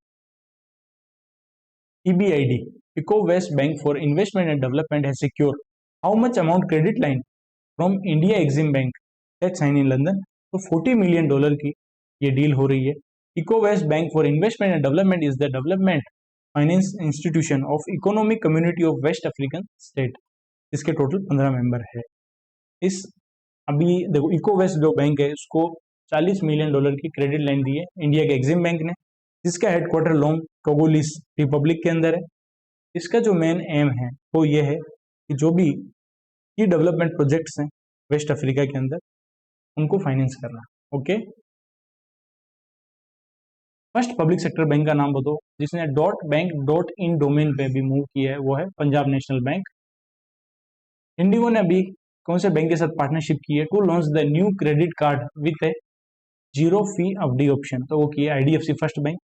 EBID, Eco West Bank for Investment and Development has secured how much amount credit line from India Exim Bank that signed in London? तो $40 million की ये डील हो रही है। Eco West Bank for Investment and Development is the development finance institution of Economic Community of West African State, इसके टोटल 15 मेंबर है। इस अभी देखो इको वेस्ट जो बैंक है उसको $40 मिलियन की क्रेडिट लाइन दी है इंडिया के एक्सिम बैंक ने, जिसका हेडक्वार्टर लोंग टोगोलिस रिपब्लिक के अंदर है। इसका जो मेन एम है वो ये है कि जो भी की डेवलपमेंट प्रोजेक्ट्स हैं वेस्ट अफ्रीका के अंदर उनको फाइनेंस करना। Okay, first public sector bank का नाम बताओ जिसने .bank.in डोमेन पे भी मूव किया है, वो है पंजाब नेशनल बैंक। इंडिगो ने अभी कौन से बैंक के साथ पार्टनरशिप की है to launch the new credit card with a zero fee FD option? तो वो की है IDFC first bank.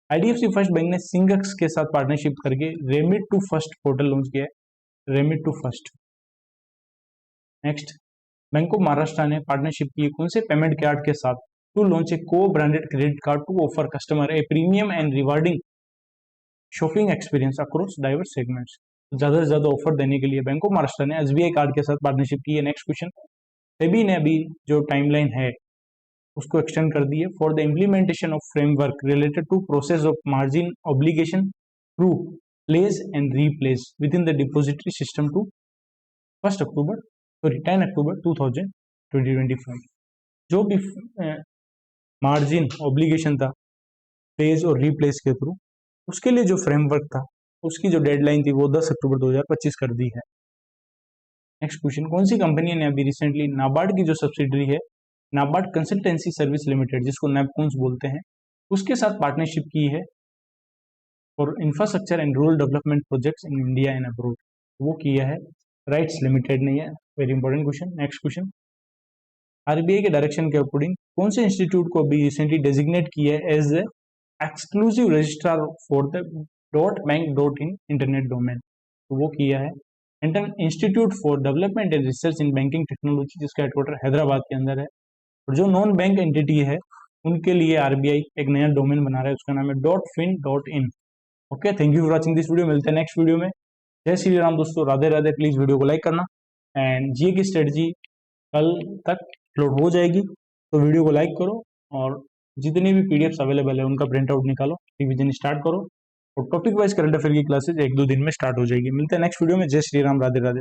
IDFC first bank ने सिंगक्स के साथ पार्टनरशिप करके remit to first portal launch किया है, remit to first. Next, bank of Maharashtra ने पार्टनरशिप की कौन से पेमेंट कार्ड के साथ to launch a co branded credit card to offer customer a premium and rewarding shopping experience across diverse segments? ज्यादा से ज्यादा ऑफर देने के लिए बैंक ऑफ महाराष्ट्र ने एसबीआई कार्ड के साथ पार्टनरशिप की है। नेक्स्ट क्वेश्चन, सेबी ने अभी जो टाइमलाइन है उसको एक्सटेंड कर दी है for the implementation of framework related to process of margin obligation through place and replace within the depository system to 10 October 2025। जो भी मार्जिन ऑब्लिगेशन था प्लेस और रीप्लेस के थ्रू, उसके लिए जो फ्रेमवर्क था उसकी जो डेडलाइन थी वो 10 अक्टूबर 2025 कर दी है। नेक्स्ट क्वेश्चन, कौन सी कंपनी ने अभी रिसेंटली नाबार्ड की जो सब्सिडरी है नाबार्ड कंसल्टेंसी सर्विस लिमिटेड जिसको नैपकॉन्स बोलते हैं, उसके साथ पार्टनरशिप की है for infrastructure and rural development projects in India and abroad? वो किया है राइट्स लिमिटेड ने। है very important question. Next question, RBI के डायरेक्शन के अकॉर्डिंग कौन से इंस्टीट्यूट को अभी रिसेंटली डेजिग्नेट किया है as a exclusive registrar for the .bank.in internet domain? तो वो किया है institute for development and research in banking technology, जिसका हेडक्वार्टर हैदराबाद के अंदर है। और जो नॉन बैंक एंटिटी है उनके लिए आरबीआई एक नया डोमेन बना रहा है, उसका नाम है .fin.in। Okay, thank you for watching this video. मिलते हैं नेक्स्ट वीडियो में। जय श्री राम दोस्तों, राधे राधे। प्लीज वीडियो को लाइक करना एंड जीए की स्ट्रेटजी कल तक अपलोड हो जाएगी, तो वीडियो को लाइक करो और जितने भी पीडीएफ्स अवेलेबल है उनका प्रिंट आउट निकालो, रिवीजन स्टार्ट करो और टॉपिक वाइज करंट अफेयर की क्लासेज 1-2 दिन में स्टार्ट हो जाएगी। मिलते हैं नेक्स्ट वीडियो में। जय श्री राम, राधे राधे।